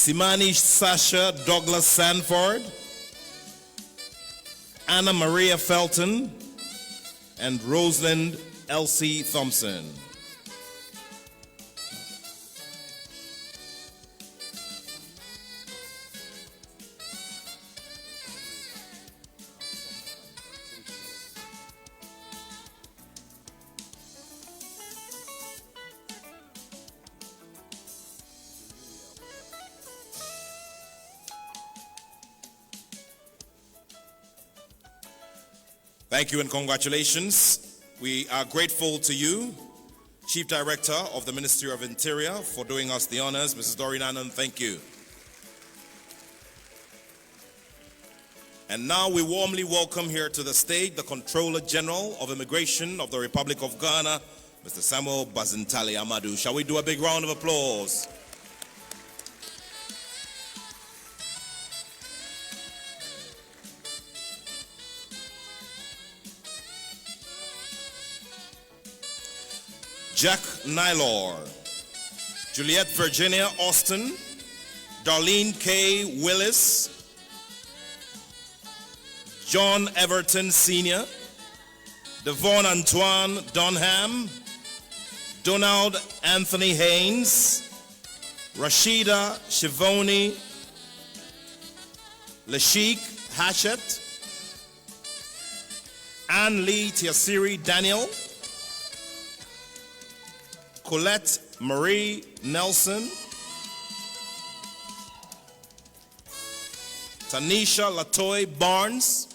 Simani Sasha Douglas Sanford, Anna Maria Felton, and Rosalind Elsie Thompson. Thank you and congratulations. We are grateful to you, Chief Director of the Ministry of Interior, for doing us the honors. Mrs. Doreen Annan, thank you. And now we warmly welcome here to the stage the Controller General of Immigration of the Republic of Ghana, Mr. Samuel Bazintali Amadou. Shall we do a big round of applause? Jack Nylor, Juliet Virginia Austin, Darlene K. Willis, John Everton Sr., Devon Antoine Donham, Donald Anthony Haynes, Rashida Shivoni, Lashik Hatchett, Ann Lee Tiasiri Daniel, Colette Marie Nelson, Tanisha Latoy Barnes,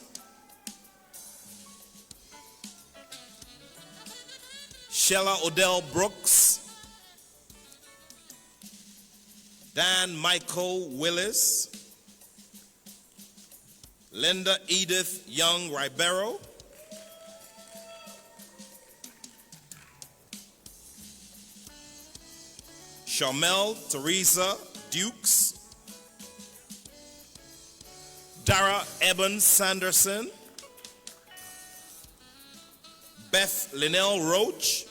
Shella Odell Brooks, Dan Michael Willis, Linda Edith Young Ribeiro, Shamel Teresa Dukes, Dara Eben Sanderson, Beth Linnell Roach,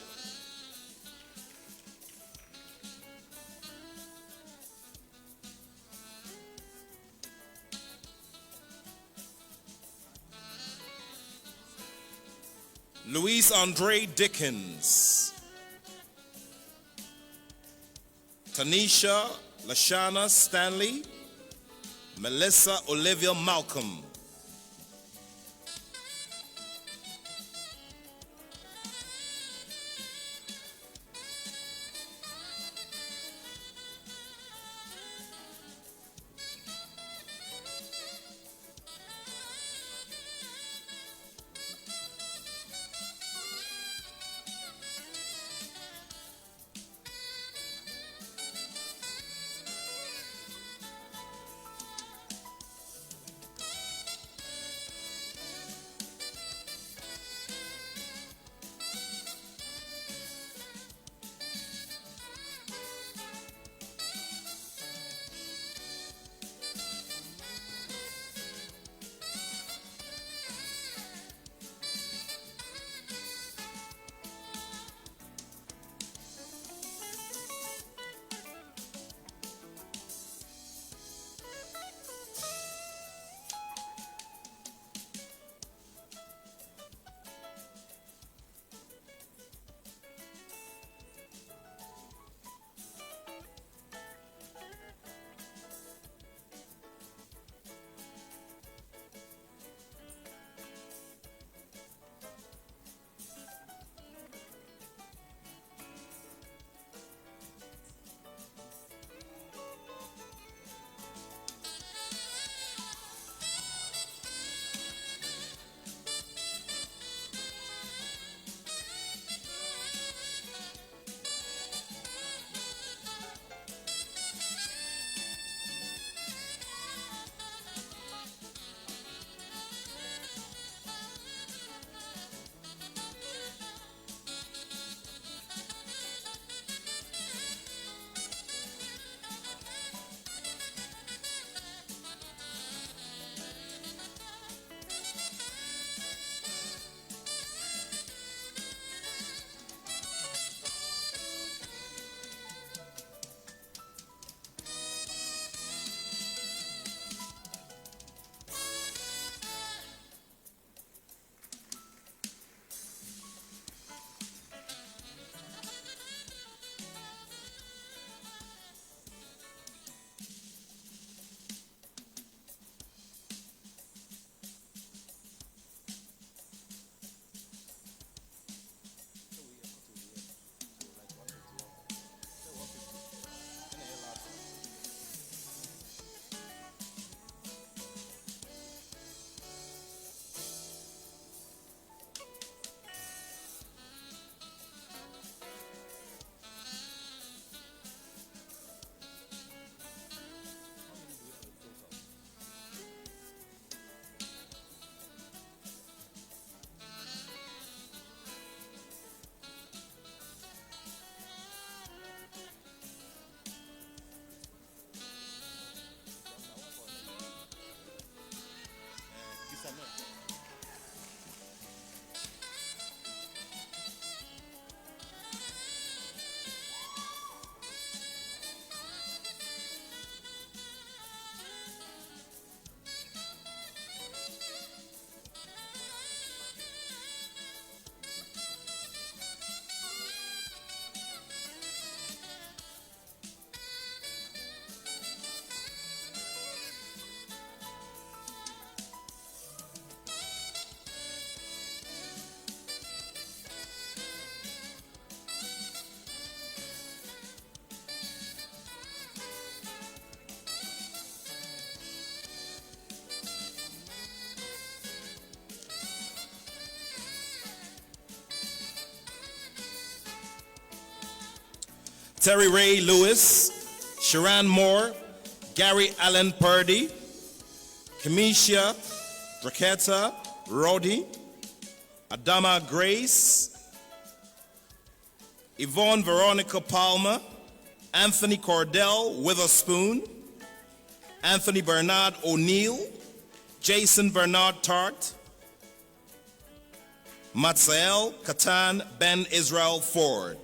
Louise Andre Dickens, Tanisha Lashana Stanley, Melissa Olivia Malcolm, Terry Ray Lewis, Sharon Moore, Gary Allen Purdy, Kamisha, Raketa, Roddy, Adama Grace, Yvonne Veronica Palmer, Anthony Cordell Witherspoon, Anthony Bernard O'Neill, Jason Bernard Tart, Matzael Katan Ben Israel Ford.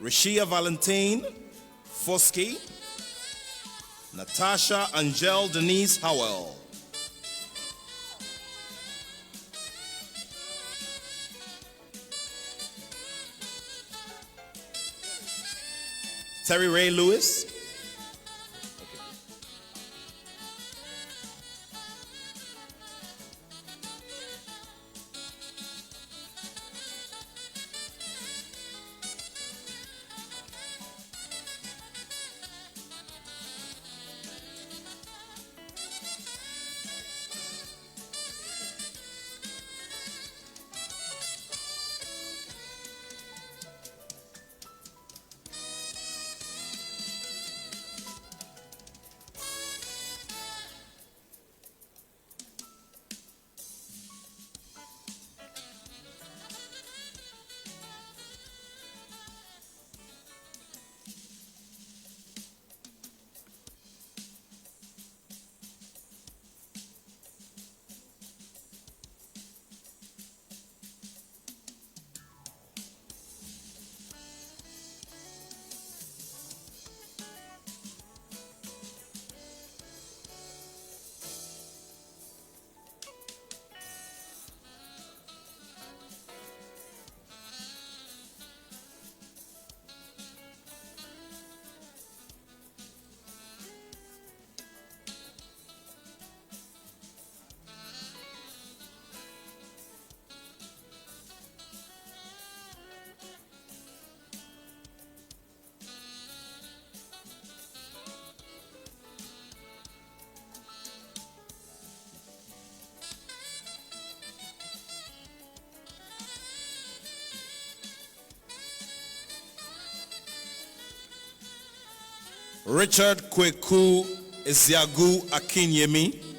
Rashia Valentine Foskey, Natasha Angel Denise Howell, Terry Ray Lewis, Richard Kweku Eziagu Akinyemi,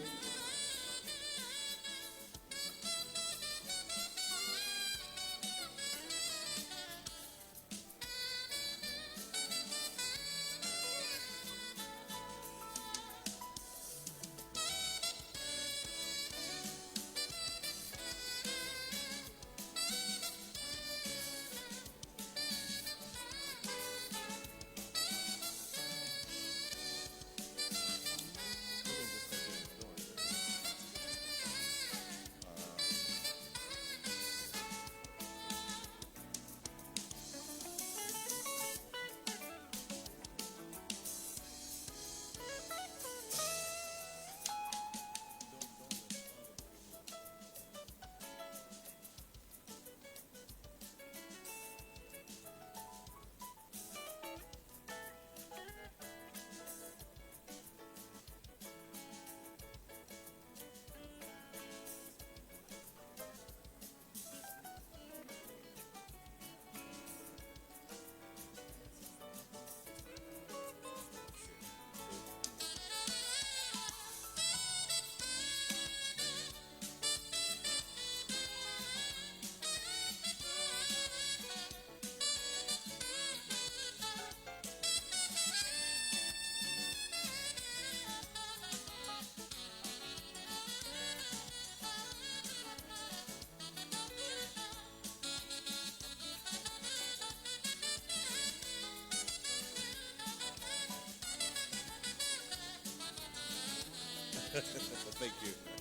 Thank you.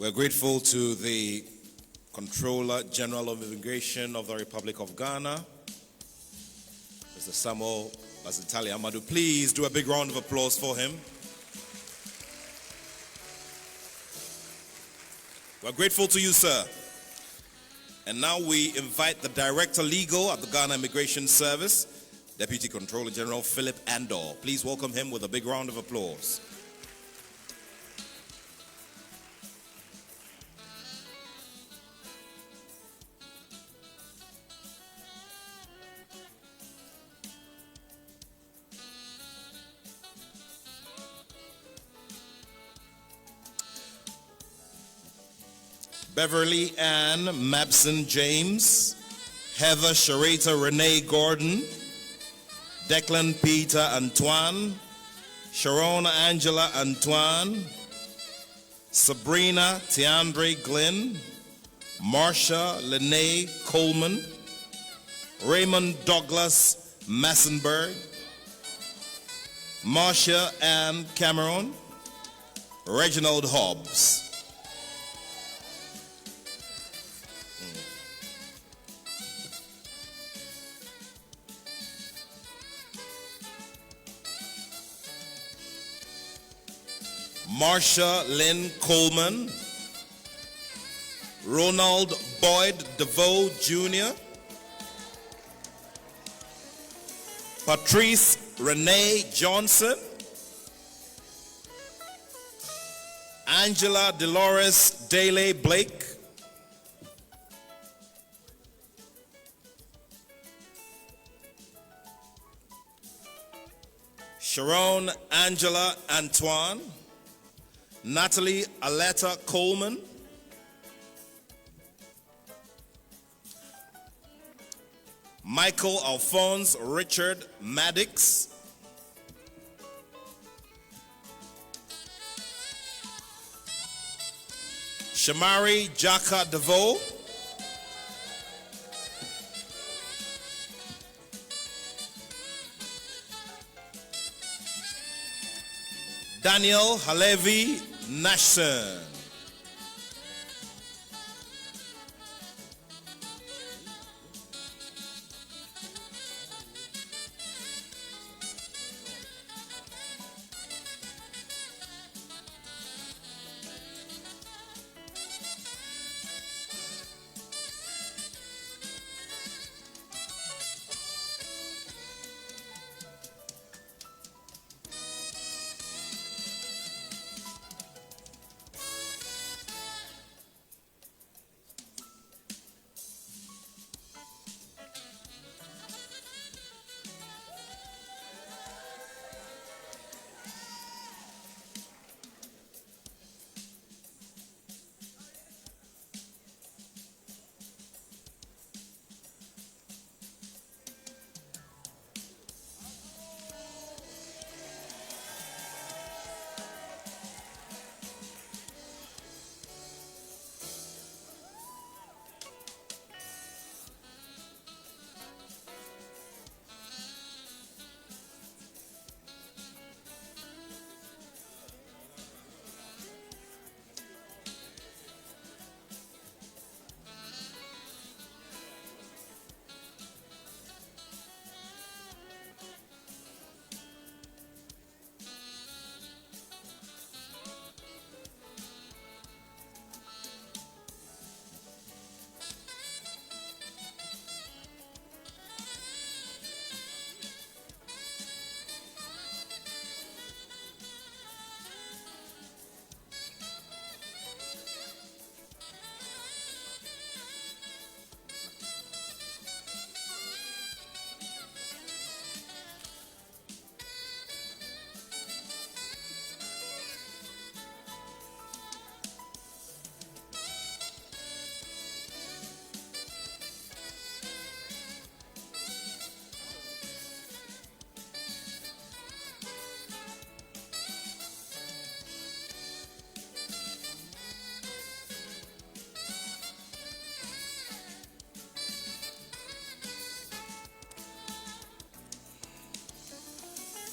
We're grateful to the Controller General of Immigration of the Republic of Ghana, Mr. Samuel Bazitali Amadou. Please do a big round of applause for him. We're grateful to you, sir. And now we invite the Director Legal at the Ghana Immigration Service, Deputy Controller General Philip Andor. Please welcome him with a big round of applause. Beverly Ann Mabson James, Heather Sharita Renee Gordon, Declan Peter Antoine, Sharon Angela Antoine, Sabrina Tiandre Glenn, Marsha Lene Coleman, Raymond Douglas Massenberg, Marcia Ann Cameron, Reginald Hobbs. Marsha Lynn Coleman, Ronald Boyd DeVoe Jr., Patrice Renee Johnson, Angela Dolores Daley Blake, Sharon Angela Antoine, Natalie Aletta Coleman, Michael Alphonse Richard Maddox, Shamari Jaka DeVoe, Daniel Halevi Nashson,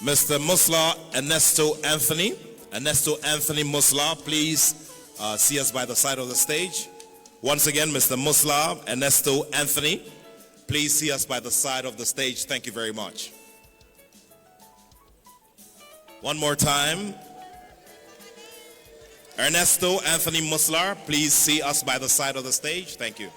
Mr. Musla Ernesto Anthony Musla, please see us by the side of the stage. Once again, Mr. Musla, Ernesto Anthony, please see us by the side of the stage. Thank you very much. One more time. Ernesto Anthony Muslar, please see us by the side of the stage. Thank you.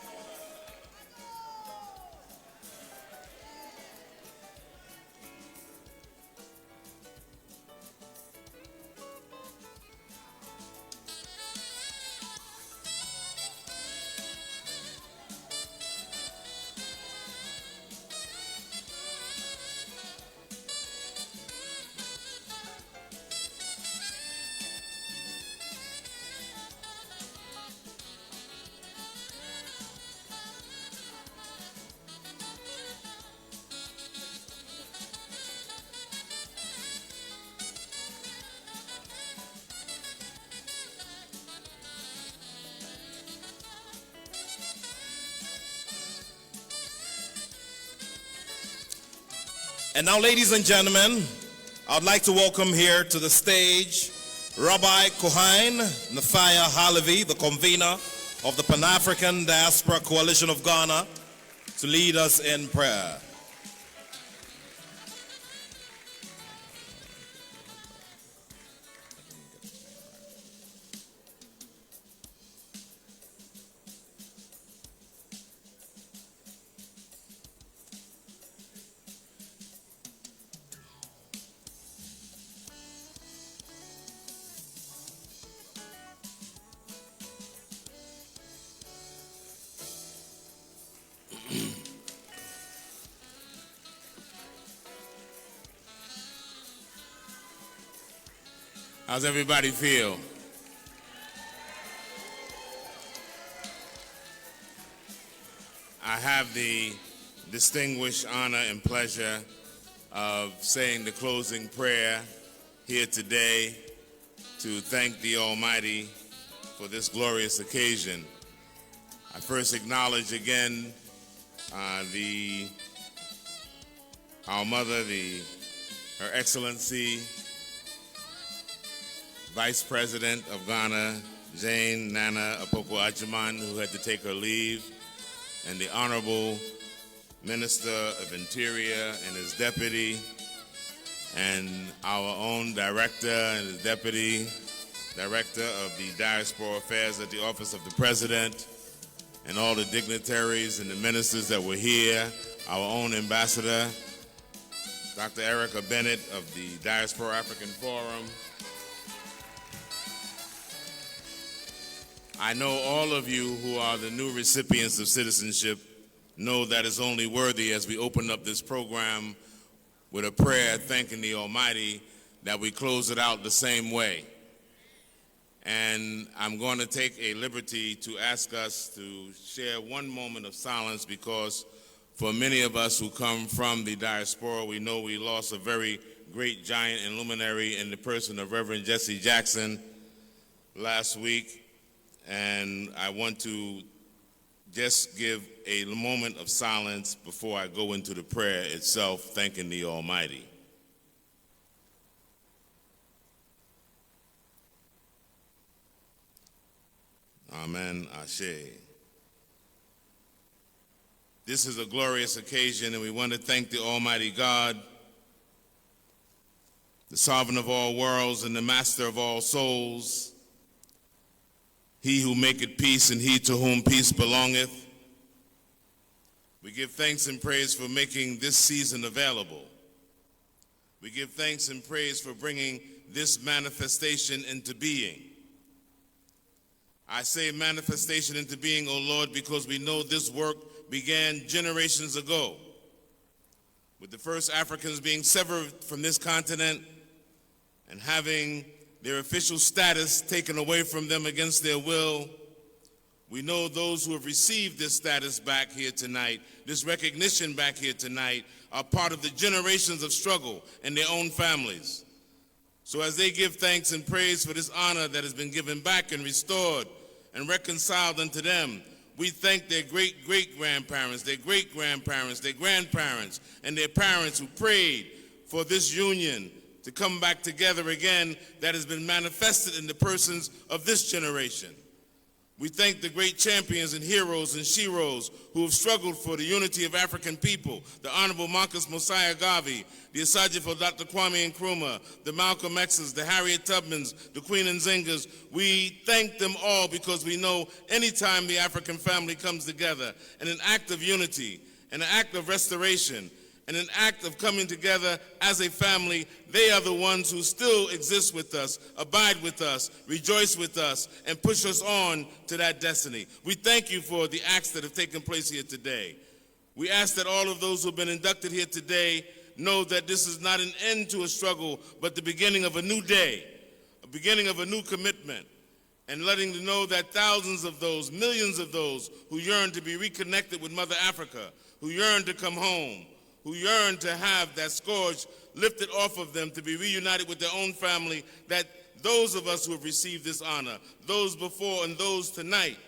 And now, ladies and gentlemen, I would like to welcome here to the stage Rabbi Kohain Nathaya Halevi, the convener of the Pan-African Diaspora Coalition of Ghana, to lead us in prayer. How's everybody feel? I have the distinguished honor and pleasure of saying the closing prayer here today to thank the Almighty for this glorious occasion. I first acknowledge again our mother, Her Excellency, Vice President of Ghana, Jane Nana Akufo-Addo, who had to take her leave, and the Honorable Minister of Interior and his deputy, and our own director and his deputy, director of the Diaspora Affairs at the Office of the President, and all the dignitaries and the ministers that were here, our own ambassador, Dr. Erica Bennett of the Diaspora African Forum. I know all of you who are the new recipients of citizenship know that it's only worthy as we open up this program with a prayer thanking the Almighty that we close it out the same way. And I'm going to take a liberty to ask us to share one moment of silence, because for many of us who come from the diaspora, we know we lost a very great giant and luminary in the person of Reverend Jesse Jackson last week. And I want to just give a moment of silence before I go into the prayer itself, thanking the Almighty. Amen, Ashe. This is a glorious occasion, and we want to thank the Almighty God, the sovereign of all worlds and the master of all souls, he who maketh peace and he to whom peace belongeth. We give thanks and praise for making this season available. We give thanks and praise for bringing this manifestation into being. I say manifestation into being, O Lord, because we know this work began generations ago, with the first Africans being severed from this continent and having their official status taken away from them against their will. We know those who have received this status back here tonight, this recognition back here tonight, are part of the generations of struggle in their own families. So as they give thanks and praise for this honor that has been given back and restored and reconciled unto them, we thank their great-great-grandparents, their great-grandparents, their grandparents, and their parents who prayed for this union to come back together again, that has been manifested in the persons of this generation. We thank the great champions and heroes and sheroes who have struggled for the unity of African people, the Honorable Marcus Mosiah Garvey, the Asajifo Dr. Kwame Nkrumah, the Malcolm X's, the Harriet Tubmans, the Queen Nzingas. We thank them all because we know anytime the African family comes together in an act of unity, in an act of restoration, in an act of coming together as a family, they are the ones who still exist with us, abide with us, rejoice with us, and push us on to that destiny. We thank you for the acts that have taken place here today. We ask that all of those who have been inducted here today know that this is not an end to a struggle, but the beginning of a new day, a beginning of a new commitment, and letting them know that thousands of those, millions of those who yearn to be reconnected with Mother Africa, who yearn to come home, who yearn to have that scourge lifted off of them to be reunited with their own family, that those of us who have received this honor, those before and those tonight,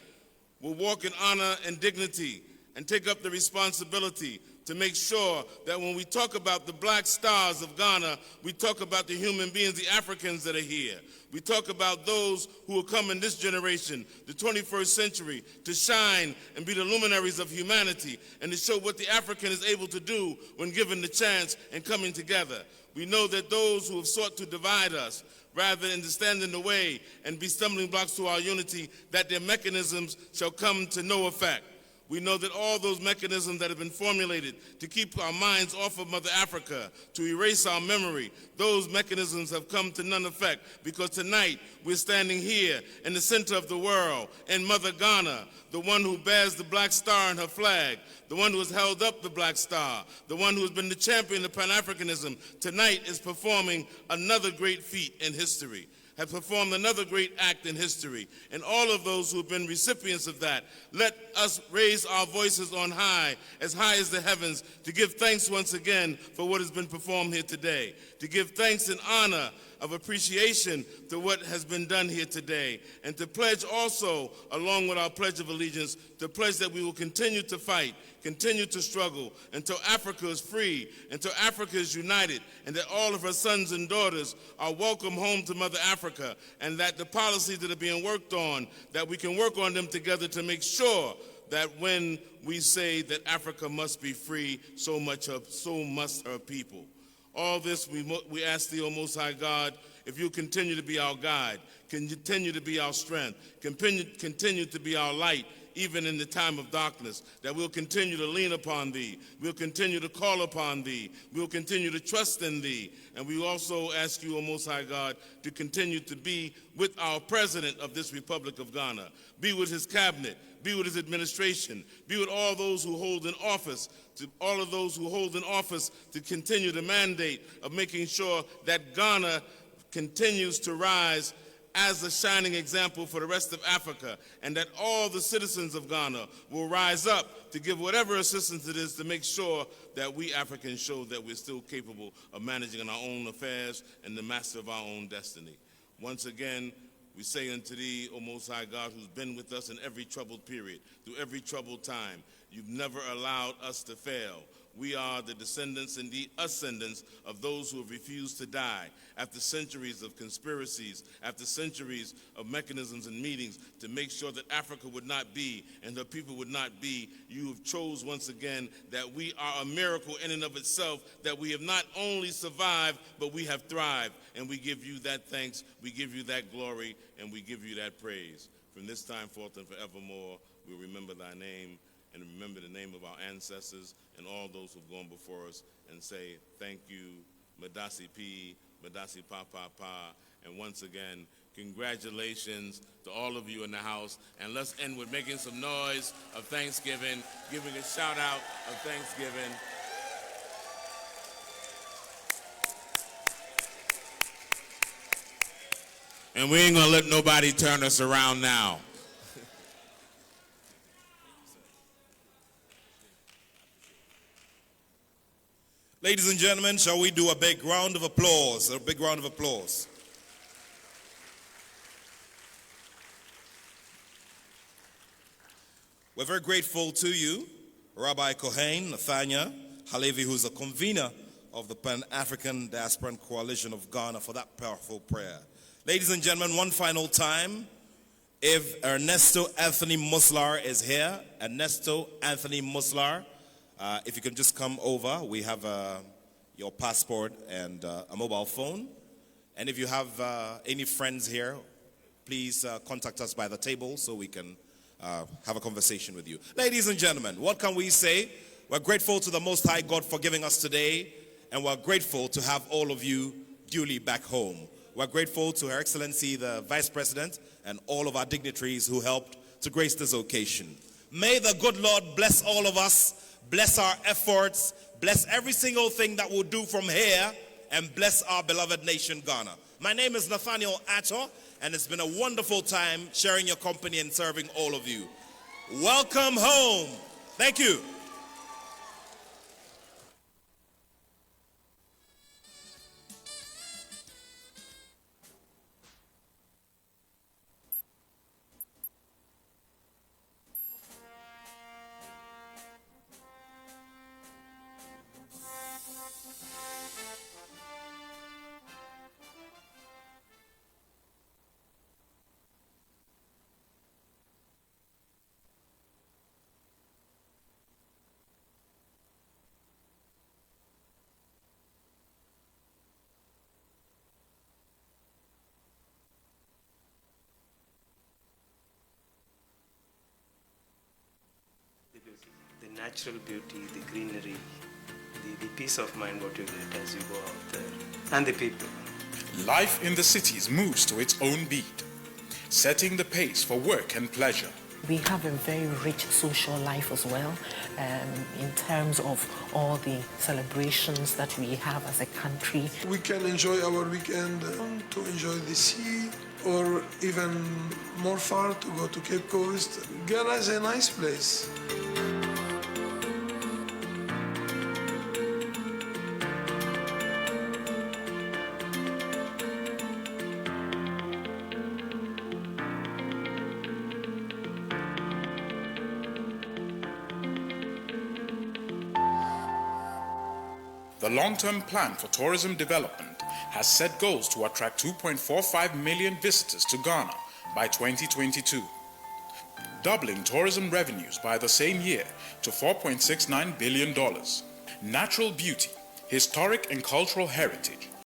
will walk in honor and dignity and take up the responsibility to make sure that when we talk about the black stars of Ghana, we talk about the human beings, the Africans that are here. We talk about those who will come in this generation, the 21st century, to shine and be the luminaries of humanity and to show what the African is able to do when given the chance and coming together. We know that those who have sought to divide us, rather than to stand in the way and be stumbling blocks to our unity, that their mechanisms shall come to no effect. We know that all those mechanisms that have been formulated to keep our minds off of Mother Africa, to erase our memory, those mechanisms have come to none effect, because tonight we're standing here in the center of the world in Mother Ghana, the one who bears the black star in her flag, the one who has held up the black star, the one who has been the champion of Pan-Africanism, tonight is performing another great feat in history, have performed another great act in history. And all of those who have been recipients of that, let us raise our voices on high as the heavens, to give thanks once again for what has been performed here today, to give thanks and honor of appreciation to what has been done here today, and to pledge also, along with our Pledge of Allegiance, to pledge that we will continue to fight, continue to struggle until Africa is free, until Africa is united, and that all of her sons and daughters are welcome home to Mother Africa, and that the policies that are being worked on, that we can work on them together to make sure that when we say that Africa must be free, so must her people. All this we ask thee, O Most High God, if you continue to be our guide, continue to be our strength, continue to be our light, even in the time of darkness, that we'll continue to lean upon thee, we'll continue to call upon thee, we'll continue to trust in thee. And we also ask you, O Most High God, to continue to be with our president of this Republic of Ghana, be with his cabinet, be with his administration, be with all those who hold in office, to continue the mandate of making sure that Ghana continues to rise as a shining example for the rest of Africa, and that all the citizens of Ghana will rise up to give whatever assistance it is to make sure that we Africans show that we're still capable of managing our own affairs and the master of our own destiny. Once again, we say unto thee, O Most High God, who's been with us in every troubled period, through every troubled time, you've never allowed us to fail. We are the descendants and the ascendants of those who have refused to die after centuries of conspiracies, after centuries of mechanisms and meetings to make sure that Africa would not be and her people would not be. You have chose once again that we are a miracle in and of itself, that we have not only survived, but we have thrived. And we give you that thanks, we give you that glory, and we give you that praise. From this time forth and forevermore, we remember thy name, and remember the name of our ancestors and all those who have gone before us, and say thank you, Madasi P, Madasi Pa Pa Pa, and once again, congratulations to all of you in the house. And let's end with making some noise of Thanksgiving, giving a shout out of Thanksgiving. And we ain't gonna let nobody turn us around now. Ladies and gentlemen, shall we do a big round of applause? A big round of applause. We're very grateful to you, Rabbi Kohen, Nathaniel Halevi, who's a convener of the Pan-African Diaspora Coalition of Ghana, for that powerful prayer. Ladies and gentlemen, one final time, If Ernesto Anthony Muslar is here, Ernesto Anthony Muslar, if you can just come over. We have your passport and a mobile phone. And if you have any friends here, please contact us by the table so we can have a conversation with you. Ladies and gentlemen, what can we say? We're grateful to the Most High God for giving us today, and we're grateful to have all of you duly back home. We're grateful to Her Excellency the Vice President and all of our dignitaries who helped to grace this occasion. May the good Lord bless all of us, bless our efforts, bless every single thing that we'll do from here, and bless our beloved nation, Ghana. My name is Nathaniel Acho, and it's been a wonderful time sharing your company and serving all of you. Welcome home. Thank you. The natural beauty, the greenery, the peace of mind what you get as you go out there, and the people. Life in the cities moves to its own beat, setting the pace for work and pleasure. We have a very rich social life as well, in terms of all the celebrations that we have as a country. We can enjoy our weekend to enjoy the sea, or even more far to go to Cape Coast. Ghana is a nice place. The long-term plan for tourism development has set goals to attract 2.45 million visitors to Ghana by 2022, doubling tourism revenues by the same year to $4.69 billion. Natural beauty, historic and cultural heritage,